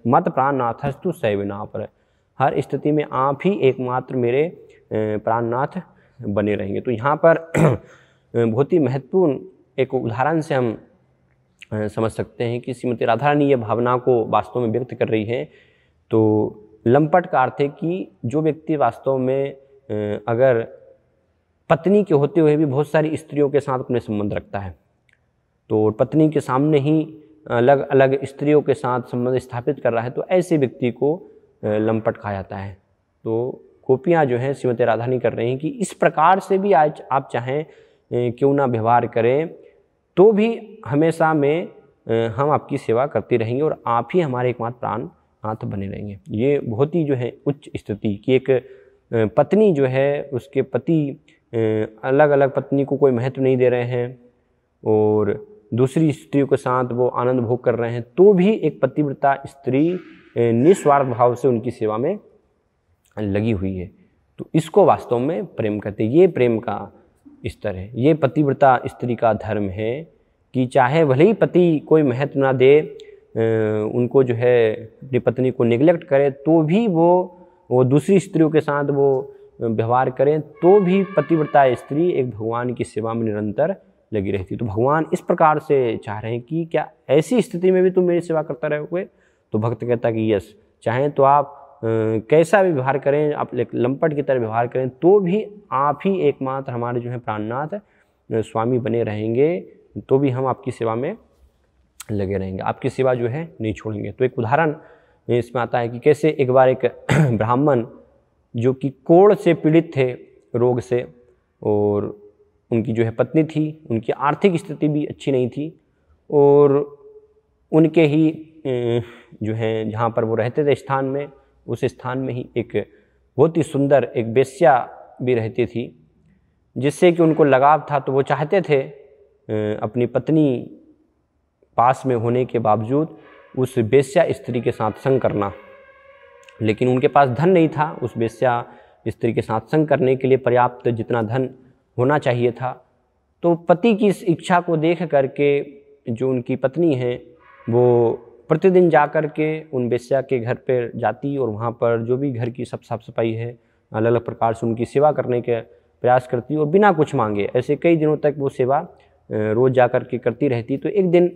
Speaker 1: मत प्राणनाथस्तु सैवना पर, हर स्थिति में आप ही एकमात्र मेरे प्राणनाथ बने रहेंगे। तो यहाँ पर बहुत ही महत्वपूर्ण एक उदाहरण से हम समझ सकते हैं कि श्रीमती राधा रानी ये भावना को वास्तव में व्यक्त कर रही है। तो लंपट का अर्थ है कि जो व्यक्ति वास्तव में अगर पत्नी के होते हुए भी बहुत सारी स्त्रियों के साथ अपने संबंध रखता है, तो पत्नी के सामने ही अलग अलग स्त्रियों के साथ संबंध स्थापित कर रहा है, तो ऐसे व्यक्ति को लंपट कहा जाता है। तो गोपियाँ जो हैं श्रीमती राधा रानी कर रही हैं कि इस प्रकार से भी आज आप चाहें क्यों ना व्यवहार करें, तो भी हमेशा में हम आपकी सेवा करते रहेंगे और आप ही हमारे एकमात्र प्राणनाथ बने रहेंगे। ये बहुत ही जो है उच्च स्थिति कि एक पत्नी जो है, उसके पति अलग अलग पत्नी को कोई महत्व नहीं दे रहे हैं और दूसरी स्त्रियों के साथ वो आनंद भोग कर रहे हैं, तो भी एक पतिव्रता स्त्री निस्वार्थ भाव से उनकी सेवा में लगी हुई है। तो इसको वास्तव में प्रेम कहते हैं। ये प्रेम का स्तर है, ये पतिव्रता स्त्री का धर्म है कि चाहे भले ही पति कोई महत्व ना दे, उनको जो है अपनी पत्नी को निगलेक्ट करे, तो भी वो दूसरी स्त्रियों के साथ वो व्यवहार करें, तो भी पतिव्रता स्त्री एक भगवान की सेवा में निरंतर लगी रहती। तो भगवान इस प्रकार से चाह रहे हैं कि क्या ऐसी स्थिति में भी तुम मेरी सेवा करता रहोगे? तो भक्त कहता कि यस, चाहें तो आप कैसा भी व्यवहार करें, आप लंपट की तरह व्यवहार करें, तो भी आप ही एकमात्र हमारे जो है प्राणनाथ स्वामी बने रहेंगे, तो भी हम आपकी सेवा में लगे रहेंगे, आपकी सेवा जो है नहीं छोड़ेंगे। तो एक उदाहरण इसमें आता है कि कैसे एक बार एक ब्राह्मण जो कि कोढ़ से पीड़ित थे, रोग से, और उनकी जो है पत्नी थी, उनकी आर्थिक स्थिति भी अच्छी नहीं थी, और उनके ही जो है जहाँ पर वो रहते थे स्थान में, उस स्थान में ही एक बहुत ही सुंदर एक वेश्या भी रहती थी, जिससे कि उनको लगाव था। तो वो चाहते थे अपनी पत्नी पास में होने के बावजूद उस वेश्या स्त्री के साथ संग करना, लेकिन उनके पास धन नहीं था उस वेश्या स्त्री के साथ संग करने के लिए पर्याप्त जितना धन होना चाहिए था। तो पति की इस इच्छा को देख करके जो उनकी पत्नी है, वो प्रतिदिन जा कर के उन वेश्या के घर पर जाती और वहाँ पर जो भी घर की सब साफ सफाई है, अलग अलग प्रकार से उनकी सेवा करने के प्रयास करती और बिना कुछ मांगे ऐसे कई दिनों तक वो सेवा रोज़ जा कर के करती रहती। तो एक दिन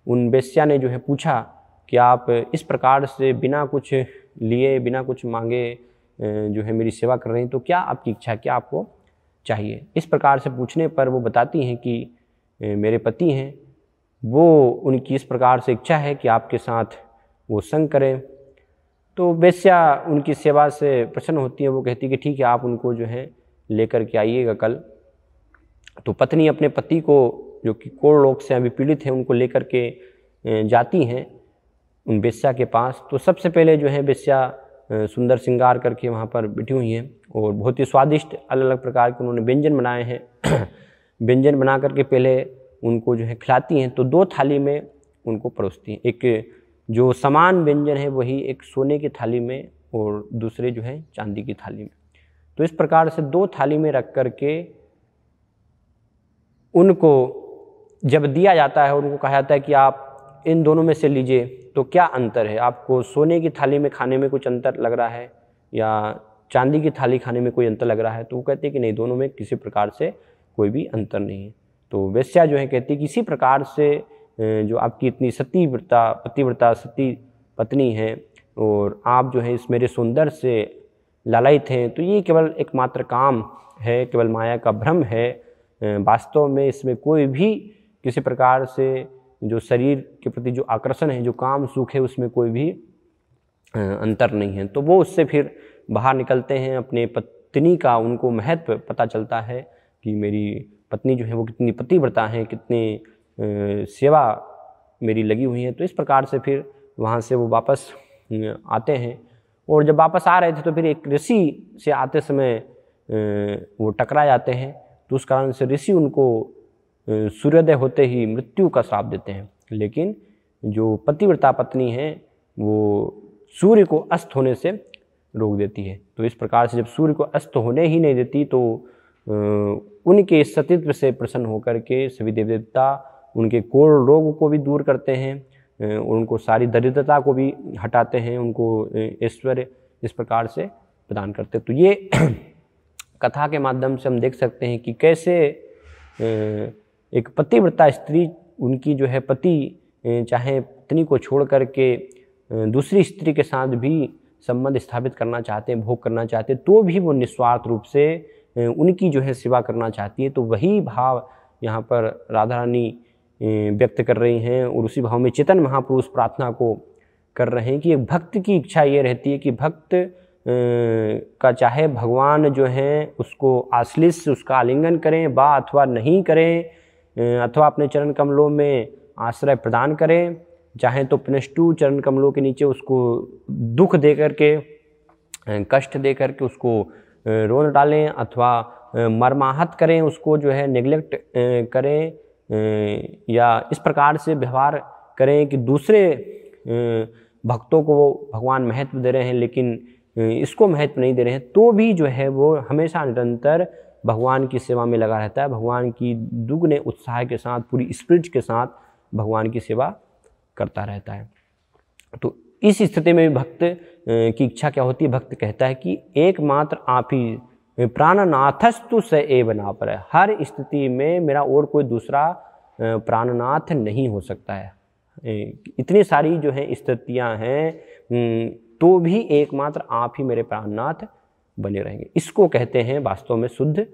Speaker 1: उन वेश्या ने जो है पूछा कि आप इस प्रकार से बिना कुछ लिए, बिना कुछ मांगे जो है मेरी सेवा कर रही हैं, तो क्या आपकी इच्छा, क्या आपको चाहिए? इस प्रकार से पूछने पर वो बताती हैं कि मेरे पति हैं, वो उनकी इस प्रकार से इच्छा है कि आपके साथ वो संग करें। तो वेश्या उनकी सेवा से प्रसन्न होती है, वो कहती है कि ठीक है, आप उनको जो है लेकर के आइएगा कल। तो पत्नी अपने पति को जो कि कोढ़ रोग से अभी पीड़ित है, उनको लेकर के जाती हैं उन वेश्या के पास। तो सबसे पहले जो है वेश्या सुंदर श्रृंगार करके वहाँ पर बैठी हुई हैं और बहुत ही स्वादिष्ट अलग अलग प्रकार के उन्होंने व्यंजन बनाए हैं। व्यंजन बना करके पहले उनको जो है खिलाती हैं, तो 2 थाली में उनको परोसती हैं। एक जो समान व्यंजन है वही एक सोने की थाली में और दूसरे जो है चांदी की थाली में। तो इस प्रकार से 2 थाली में रख करके उनको जब दिया जाता है और उनको कहा जाता है कि आप इन दोनों में से लीजिए, तो क्या अंतर है? आपको सोने की थाली में खाने में कुछ अंतर लग रहा है या चांदी की थाली खाने में कोई अंतर लग रहा है? तो वो कहते हैं कि नहीं, दोनों में किसी प्रकार से कोई भी अंतर नहीं है। तो वेश्या जो है कहती है कि इसी प्रकार से जो आपकी इतनी पतिव्रता सती पत्नी है और आप जो है इस मेरे सौंदर्य से लालायित हैं, तो ये केवल एकमात्र काम है, केवल माया का भ्रम है। वास्तव में इसमें कोई भी किसी प्रकार से जो शरीर के प्रति जो आकर्षण है, जो काम सुख है, उसमें कोई भी अंतर नहीं है। तो वो उससे फिर बाहर निकलते हैं। अपने पत्नी का उनको महत्व पता चलता है कि मेरी पत्नी जो है वो कितनी पतिव्रता है, कितनी सेवा मेरी लगी हुई है। तो इस प्रकार से फिर वहाँ से वो वापस आते हैं, और जब वापस आ रहे थे तो फिर एक ऋषि से आते समय वो टकरा जाते हैं। तो उस कारण से ऋषि उनको सूर्योदय होते ही मृत्यु का श्राप देते हैं। लेकिन जो पतिव्रता पत्नी है वो सूर्य को अस्त होने से रोक देती है। तो इस प्रकार से जब सूर्य को अस्त होने ही नहीं देती तो उनके सतीत्व से प्रसन्न होकर के सभी देवी देवता उनके कोढ़ रोग को भी दूर करते हैं, उनको सारी दरिद्रता को भी हटाते हैं, उनको ऐश्वर्य इस प्रकार से प्रदान करते हैं। तो ये कथा के माध्यम से हम देख सकते हैं कि कैसे एक पतिव्रता स्त्री, उनकी जो है पति चाहे पत्नी को छोड़ करके दूसरी स्त्री के साथ भी संबंध स्थापित करना चाहते हैं, भोग करना चाहते हैं, तो भी वो निस्वार्थ रूप से उनकी जो है सेवा करना चाहती है। तो वही भाव यहाँ पर राधा रानी व्यक्त कर रही हैं, और उसी भाव में चेतन महापुरुष प्रार्थना को कर रहे हैं कि एक भक्त की इच्छा ये रहती है कि भक्त का चाहे भगवान जो है उसको आश्लिष से उसका आलिंगन करें बा अथवा नहीं करें, अथवा अपने चरण कमलों में आश्रय प्रदान करें, चाहे तो पुनष्टु चरण कमलों के नीचे उसको दुख दे करके, कष्ट दे करके उसको रोन डालें, अथवा मर्माहत करें, उसको जो है नेग्लेक्ट करें, या इस प्रकार से व्यवहार करें कि दूसरे भक्तों को भगवान महत्व दे रहे हैं लेकिन इसको महत्व नहीं दे रहे हैं, तो भी जो है वो हमेशा निरंतर भगवान की सेवा में लगा रहता है, भगवान की दुगने उत्साह के साथ, पूरी स्पिरिट के साथ भगवान की सेवा करता रहता है। तो इस स्थिति में भी भक्त की इच्छा क्या होती है? भक्त कहता है कि एकमात्र आप ही प्राणनाथस्तु स एव ना पर, हर स्थिति में मेरा और कोई दूसरा प्राणनाथ नहीं हो सकता है। इतनी सारी जो है स्थितियां हैं तो भी एकमात्र आप ही मेरे प्राणनाथ बने रहेंगे। इसको कहते हैं वास्तव में शुद्ध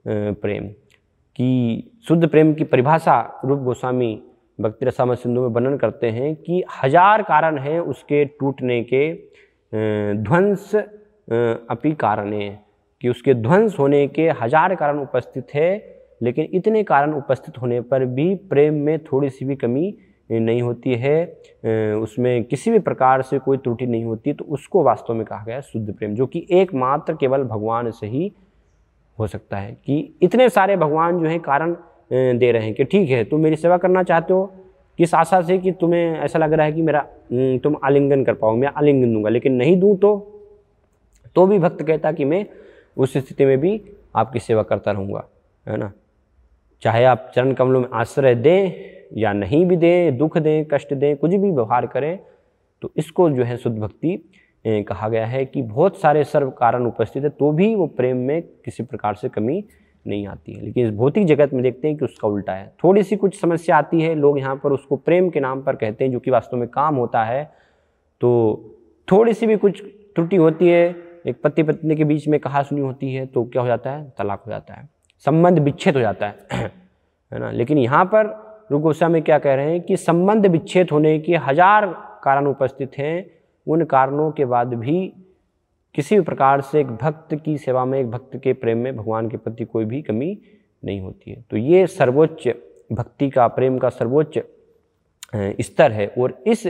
Speaker 1: प्रेम। कि शुद्ध प्रेम की परिभाषा रूप गोस्वामी भक्ति रसामृत सिंधु में वर्णन करते हैं कि 1000 कारण हैं उसके टूटने के, ध्वंस अपि कारणे, कि उसके ध्वंस होने के 1000 कारण उपस्थित है, लेकिन इतने कारण उपस्थित होने पर भी प्रेम में थोड़ी सी भी कमी नहीं होती है, उसमें किसी भी प्रकार से कोई त्रुटि नहीं होती। तो उसको वास्तव में कहा गया है शुद्ध प्रेम, जो कि एकमात्र केवल भगवान से ही हो सकता है। कि इतने सारे भगवान जो हैं कारण दे रहे हैं कि ठीक है तुम मेरी सेवा करना चाहते हो, किस आशा से कि तुम्हें ऐसा लग रहा है कि मेरा तुम आलिंगन कर पाओगे, मैं आलिंगन दूंगा, लेकिन नहीं दूं तो भी भक्त कहता कि मैं उस स्थिति में भी आपकी सेवा करता रहूँगा, है ना। चाहे आप चरण कमलों में आश्रय दें या नहीं भी दें, दुख दें, कष्ट दें, कुछ भी व्यवहार करें, तो इसको जो है शुद्ध भक्ति कहा गया है। कि बहुत सारे सर्व कारण उपस्थित है तो भी वो प्रेम में किसी प्रकार से कमी नहीं आती है। लेकिन इस भौतिक जगत में देखते हैं कि उसका उल्टा है, थोड़ी सी कुछ समस्या आती है, लोग यहाँ पर उसको प्रेम के नाम पर कहते हैं, जो कि वास्तव में काम होता है। तो थोड़ी सी भी कुछ त्रुटि होती है, एक पति पत्नी के बीच में कहा सुनी होती है, तो क्या हो जाता है? तलाक हो जाता है, संबंध विच्छेद हो जाता है ना। लेकिन यहाँ पर रूप गोस्वामी क्या कह रहे हैं कि संबंध विच्छेद होने के 1000 कारण उपस्थित हैं, उन कारणों के बाद भी किसी भी प्रकार से एक भक्त की सेवा में, एक भक्त के प्रेम में भगवान के प्रति कोई भी कमी नहीं होती है। तो ये सर्वोच्च भक्ति का, प्रेम का सर्वोच्च स्तर है। और इस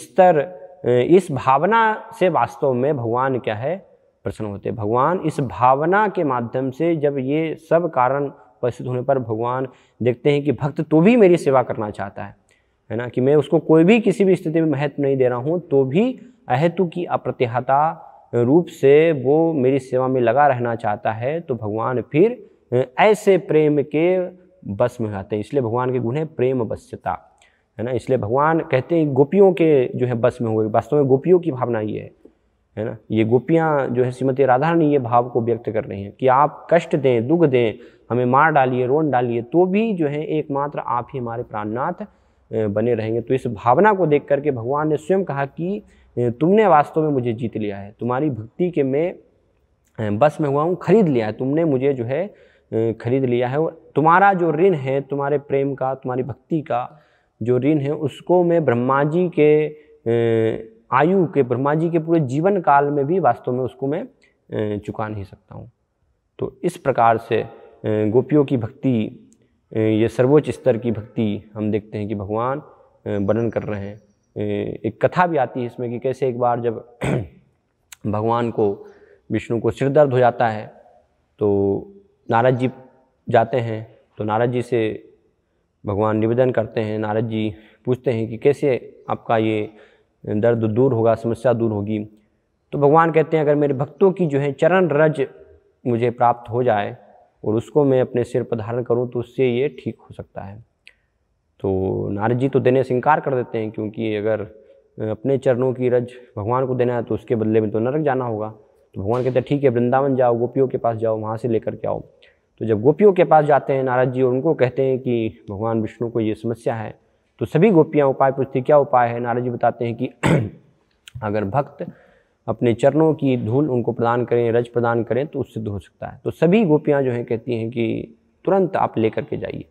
Speaker 1: स्तर, इस भावना से वास्तव में भगवान क्या है? प्रसन्न होते हैं। भगवान इस भावना के माध्यम से, जब ये सब कारण उपस्थित होने पर भगवान देखते हैं कि भक्त तो भी मेरी सेवा करना चाहता है ना, कि मैं उसको कोई भी किसी भी स्थिति में महत्व नहीं दे रहा हूँ, तो भी अहेतु की अप्रतिहता रूप से वो मेरी सेवा में लगा रहना चाहता है, तो भगवान फिर ऐसे प्रेम के बस में आते हैं। इसलिए भगवान के गुण है प्रेम बस्यता, है ना। इसलिए भगवान कहते हैं गोपियों के जो है बस में हो गए। वास्तव में गोपियों की भावना ये है ना। ये गोपियाँ जो है श्रीमती राधा रानी ये भाव को व्यक्त कर रही हैं कि आप कष्ट दें, दुख दें, हमें मार डालिए, रोन डालिए, तो भी जो है एकमात्र आप ही हमारे प्राणनाथ बने रहेंगे। तो इस भावना को देख करके भगवान ने स्वयं कहा कि तुमने वास्तव में मुझे जीत लिया है, तुम्हारी भक्ति के मैं बस में हुआ हूँ, खरीद लिया है, तुमने मुझे जो है खरीद लिया है। और तुम्हारा जो ऋण है, तुम्हारे प्रेम का, तुम्हारी भक्ति का जो ऋण है, उसको मैं ब्रह्मा जी के आयु के, ब्रह्मा जी के पूरे जीवन काल में भी वास्तव में उसको मैं चुका नहीं सकता हूँ। तो इस प्रकार से गोपियों की भक्ति, ये सर्वोच्च स्तर की भक्ति हम देखते हैं कि भगवान वर्णन कर रहे हैं। एक कथा भी आती है इसमें कि कैसे एक बार जब भगवान को, विष्णु को सिर दर्द हो जाता है तो नारद जी जाते हैं। तो नारद जी से भगवान निवेदन करते हैं, नारद जी पूछते हैं कि कैसे आपका ये दर्द दूर होगा, समस्या दूर होगी। तो भगवान कहते हैं अगर मेरे भक्तों की जो है चरण रज मुझे प्राप्त हो जाए और उसको मैं अपने सिर पर धारण करूं तो उससे ये ठीक हो सकता है। तो नारद जी तो देने से इनकार कर देते हैं, क्योंकि अगर अपने चरणों की रज भगवान को देना है तो उसके बदले में तो नरक जाना होगा। तो भगवान कहते हैं ठीक है, वृंदावन जाओ, गोपियों के पास जाओ, वहाँ से लेकर के आओ। तो जब गोपियों के पास जाते हैं नारद जी और उनको कहते हैं कि भगवान विष्णु को ये समस्या है, तो सभी गोपियाँ उपाय पूछती क्या उपाय है। नारद जी बताते हैं कि अगर भक्त अपने चरणों की धूल उनको प्रदान करें, रज प्रदान करें तो उससे दूर हो सकता है। तो सभी गोपियाँ जो हैं कहती हैं कि तुरंत आप लेकर के जाइए।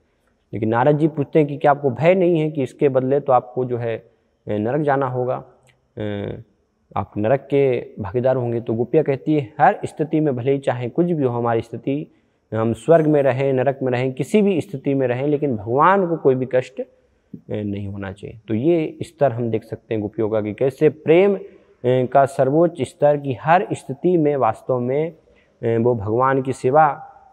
Speaker 1: लेकिन नारद जी पूछते हैं कि क्या आपको भय नहीं है कि इसके बदले तो आपको जो है नरक जाना होगा, आप नरक के भागीदार होंगे। तो गोपियाँ कहती है हर स्थिति में, भले ही चाहे कुछ भी हो हमारी स्थिति, हम स्वर्ग में रहें, नरक में रहें, किसी भी स्थिति में रहें, लेकिन भगवान को कोई भी कष्ट नहीं होना चाहिए। तो ये स्तर हम देख सकते हैं गोपियों का कि कैसे प्रेम का सर्वोच्च स्तर की हर स्थिति में वास्तव में वो भगवान की सेवा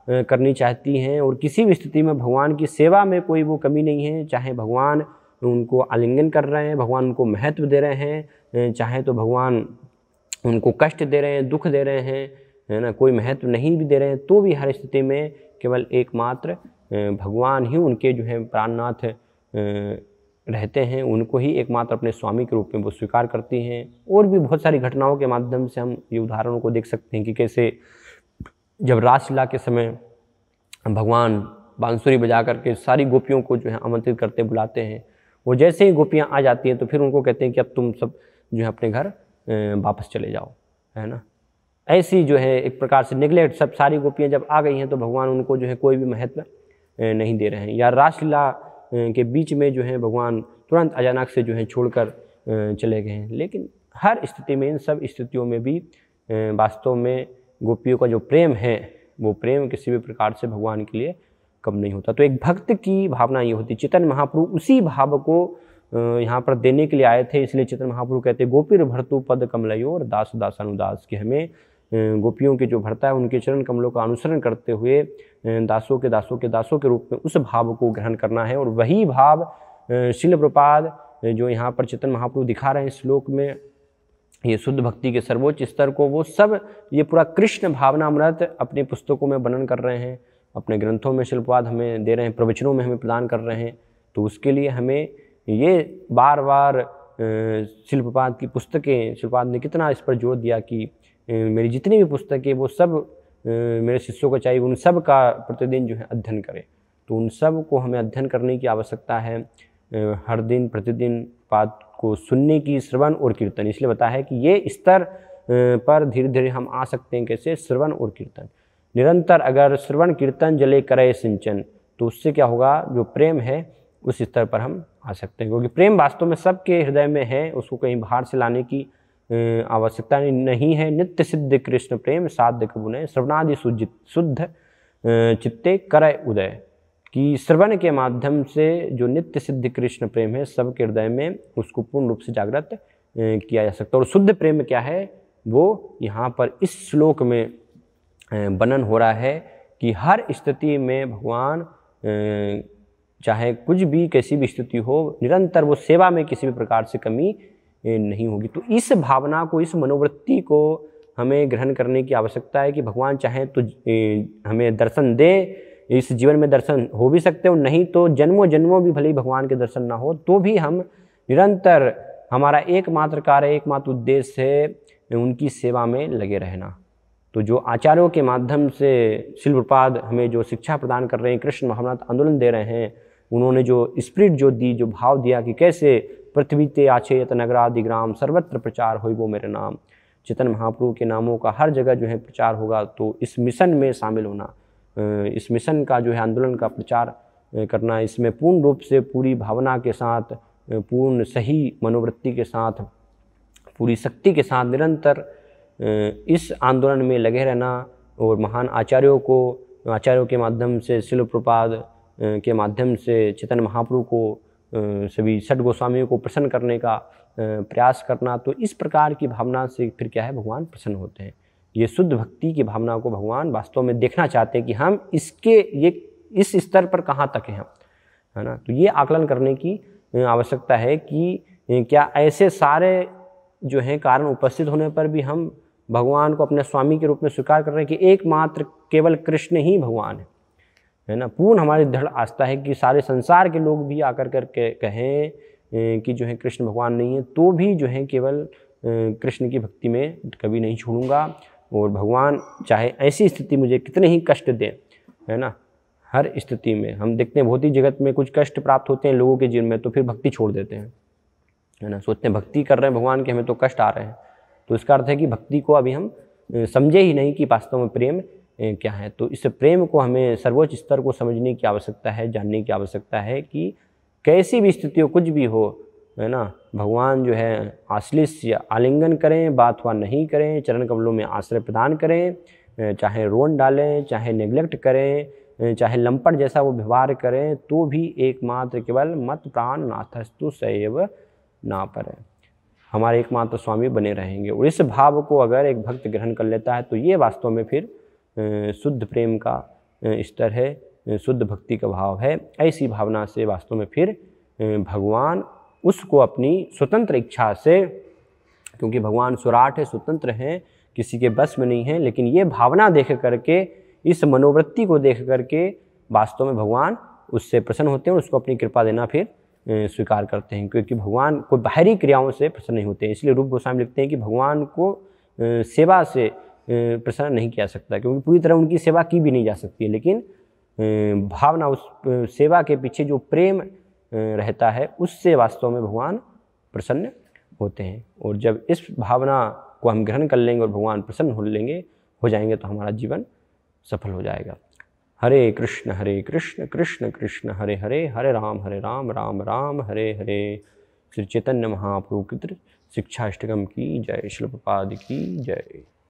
Speaker 1: करनी चाहती हैं। और किसी भी स्थिति में भगवान की सेवा में कोई वो कमी नहीं है, चाहे भगवान उनको आलिंगन कर रहे हैं, भगवान उनको महत्व दे रहे हैं, चाहे तो भगवान उनको कष्ट दे रहे हैं, दुख दे रहे हैं, है ना, कोई महत्व नहीं भी दे रहे हैं, तो भी हर स्थिति में केवल एकमात्र भगवान ही उनके जो है प्राणनाथ रहते हैं। उनको ही एकमात्र अपने स्वामी के रूप में वो स्वीकार करती हैं। और भी बहुत सारी घटनाओं के माध्यम से हम ये उदाहरणों को देख सकते हैं कि कैसे जब रासलीला के समय भगवान बांसुरी बजा करके सारी गोपियों को जो है आमंत्रित करते, बुलाते हैं, और जैसे ही गोपियाँ आ जाती हैं तो फिर उनको कहते हैं कि अब तुम सब जो है अपने घर वापस चले जाओ, है ना। ऐसी जो है एक प्रकार से निगलेक्ट, सब सारी गोपियाँ जब आ गई हैं तो भगवान उनको जो है कोई भी महत्व नहीं दे रहे हैं। या रासलीला के बीच में जो है भगवान तुरंत अचानक से जो है छोड़कर चले गए हैं। लेकिन हर स्थिति में, इन सब स्थितियों में भी वास्तव में गोपियों का जो प्रेम है वो प्रेम किसी भी प्रकार से भगवान के लिए कम नहीं होता। तो एक भक्त की भावना ये होती। चैतन्य महाप्रभु उसी भाव को यहाँ पर देने के लिए आए थे। इसलिए चैतन्य महाप्रभु कहते गोपीर भर्तु पद कमलयोर दास दासानुदास, कि हमें गोपियों के जो भरता है उनके चरण कमलों का अनुसरण करते हुए दासों के दासों के रूप में उस भाव को ग्रहण करना है। और वही भाव श्रील प्रभुपाद जो यहाँ पर चैतन्य महाप्रभु दिखा रहे हैं श्लोक में, ये शुद्ध भक्ति के सर्वोच्च स्तर को, वो सब ये पूरा कृष्ण भावनामृत अपनी पुस्तकों में वर्णन कर रहे हैं, अपने ग्रंथों में श्रील प्रभुपाद हमें दे रहे हैं, प्रवचनों में हमें प्रदान कर रहे हैं। तो उसके लिए हमें ये बार बार श्रील प्रभुपाद की पुस्तकें, श्रील प्रभुपाद ने कितना इस पर जोर दिया कि मेरी जितनी भी पुस्तकें वो सब मेरे शिष्यों को चाहिए, उन सब का प्रतिदिन जो है अध्ययन करें। तो उन सब को हमें अध्ययन करने की आवश्यकता है, हर दिन प्रतिदिन बात को सुनने की, श्रवण और कीर्तन। इसलिए बताया है कि ये स्तर पर धीरे धीरे हम आ सकते हैं। कैसे? श्रवण और कीर्तन निरंतर, अगर श्रवण कीर्तन जले करे सिंचन, तो उससे क्या होगा, जो प्रेम है उस स्तर पर हम आ सकते हैं। क्योंकि प्रेम वास्तव में सबके हृदय में है, उसको कहीं बाहर से लाने की आवश्यकता नहीं है। नित्य सिद्ध कृष्ण प्रेम साध्य कबुने श्रवणादि शुद्ध चित्ते करे उदय, कि श्रवण के माध्यम से जो नित्य सिद्ध कृष्ण प्रेम है सबके हृदय में, उसको पूर्ण रूप से जागृत किया जा सकता है। और शुद्ध प्रेम क्या है, वो यहाँ पर इस श्लोक में वर्णन हो रहा है कि हर स्थिति में भगवान चाहे कुछ भी, कैसी भी स्थिति हो, निरंतर वो सेवा में किसी भी प्रकार से कमी नहीं होगी। तो इस भावना को, इस मनोवृत्ति को हमें ग्रहण करने की आवश्यकता है कि भगवान चाहे तो हमें दर्शन दे, इस जीवन में दर्शन हो भी सकते हो, नहीं तो जन्मों जन्मों भी भले ही भगवान के दर्शन ना हो, तो भी हम निरंतर, हमारा एकमात्र कार्य, एकमात्र उद्देश्य है उनकी सेवा में लगे रहना। तो जो आचार्यों के माध्यम से श्रील प्रभुपाद हमें जो शिक्षा प्रदान कर रहे हैं, कृष्ण भावनामृत आंदोलन दे रहे हैं, उन्होंने जो स्पिरिट जो दी, जो भाव दिया कि कैसे पृथ्वी ते आछेत नगरादि ग्राम सर्वत्र प्रचार होई वो मेरे नाम, चैतन्य महाप्रभु के नामों का हर जगह जो है प्रचार होगा। तो इस मिशन में शामिल होना, इस मिशन का जो है आंदोलन का प्रचार करना, इसमें पूर्ण रूप से पूरी भावना के साथ, पूर्ण सही मनोवृत्ति के साथ, पूरी शक्ति के साथ निरंतर इस आंदोलन में लगे रहना। और महान आचार्यों के माध्यम से, श्रील प्रभुपाद के माध्यम से, चैतन्य महाप्रभु को सभी षट गोस्वामियों को प्रसन्न करने का प्रयास करना, तो इस प्रकार की भावना से फिर क्या है, भगवान प्रसन्न होते हैं। ये शुद्ध भक्ति की भावना को भगवान वास्तव में देखना चाहते हैं कि हम इस स्तर पर कहाँ तक हैं, है ना। तो ये आकलन करने की आवश्यकता है कि क्या ऐसे सारे जो हैं कारण उपस्थित होने पर भी हम भगवान को अपने स्वामी के रूप में स्वीकार कर रहे हैं कि एकमात्र केवल कृष्ण ही भगवान है ना। पूर्ण हमारी दृढ़ आस्था है कि सारे संसार के लोग भी आकर करके कहें कि जो है कृष्ण भगवान नहीं है, तो भी जो है केवल कृष्ण की भक्ति में कभी नहीं छोड़ूंगा। और भगवान चाहे ऐसी स्थिति मुझे कितने ही कष्ट दें, है ना, हर स्थिति में हम देखते हैं भौतिक जगत में कुछ कष्ट प्राप्त होते हैं लोगों के जीवन में, तो फिर भक्ति छोड़ देते हैं, है ना। सोचते हैं भक्ति कर रहे हैं भगवान के, हमें तो कष्ट आ रहे हैं, तो इसका अर्थ है कि भक्ति को अभी हम समझे ही नहीं कि वास्तव में प्रेम क्या है। तो इस प्रेम को हमें सर्वोच्च स्तर को समझने की आवश्यकता है, जानने की आवश्यकता है कि कैसी भी स्थिति हो, कुछ भी हो, है ना, भगवान जो है आश्लिष या आलिंगन करें, बात हुआ नहीं करें, चरण कमलों में आश्रय प्रदान करें, चाहे रोन डालें, चाहे नेग्लेक्ट करें, चाहे लंपट जैसा वो व्यवहार करें, तो भी एकमात्र केवल मत प्राण नाथस्तु सैव ना पर हमारे एकमात्र स्वामी बने रहेंगे। और इस भाव को अगर एक भक्त ग्रहण कर लेता है तो ये वास्तव में फिर शुद्ध प्रेम का स्तर है, शुद्ध भक्ति का भाव है। ऐसी भावना से वास्तव में फिर भगवान उसको अपनी स्वतंत्र इच्छा से, क्योंकि भगवान सुराट है, स्वतंत्र हैं, किसी के बस में नहीं है, लेकिन ये भावना देख करके, इस मनोवृत्ति को देख करके वास्तव में भगवान उससे प्रसन्न होते हैं और उसको अपनी कृपा देना फिर स्वीकार करते हैं, क्योंकि भगवान कोई बाहरी क्रियाओं से प्रसन्न नहीं होते हैं। इसलिए रूप गोस्वामी लिखते हैं कि भगवान को सेवा से प्रसन्न नहीं किया सकता, क्योंकि पूरी तरह उनकी सेवा की भी नहीं जा सकती है, लेकिन भावना, उस सेवा के पीछे जो प्रेम रहता है, उससे वास्तव में भगवान प्रसन्न होते हैं। और जब इस भावना को हम ग्रहण कर लेंगे और भगवान प्रसन्न हो जाएंगे, तो हमारा जीवन सफल हो जाएगा। हरे कृष्ण कृष्ण कृष्ण हरे हरे, हरे राम राम राम हरे हरे। श्री चैतन्य महाप्रभु कृत शिक्षाष्टकम की जय। श्रील प्रभुपाद की जय।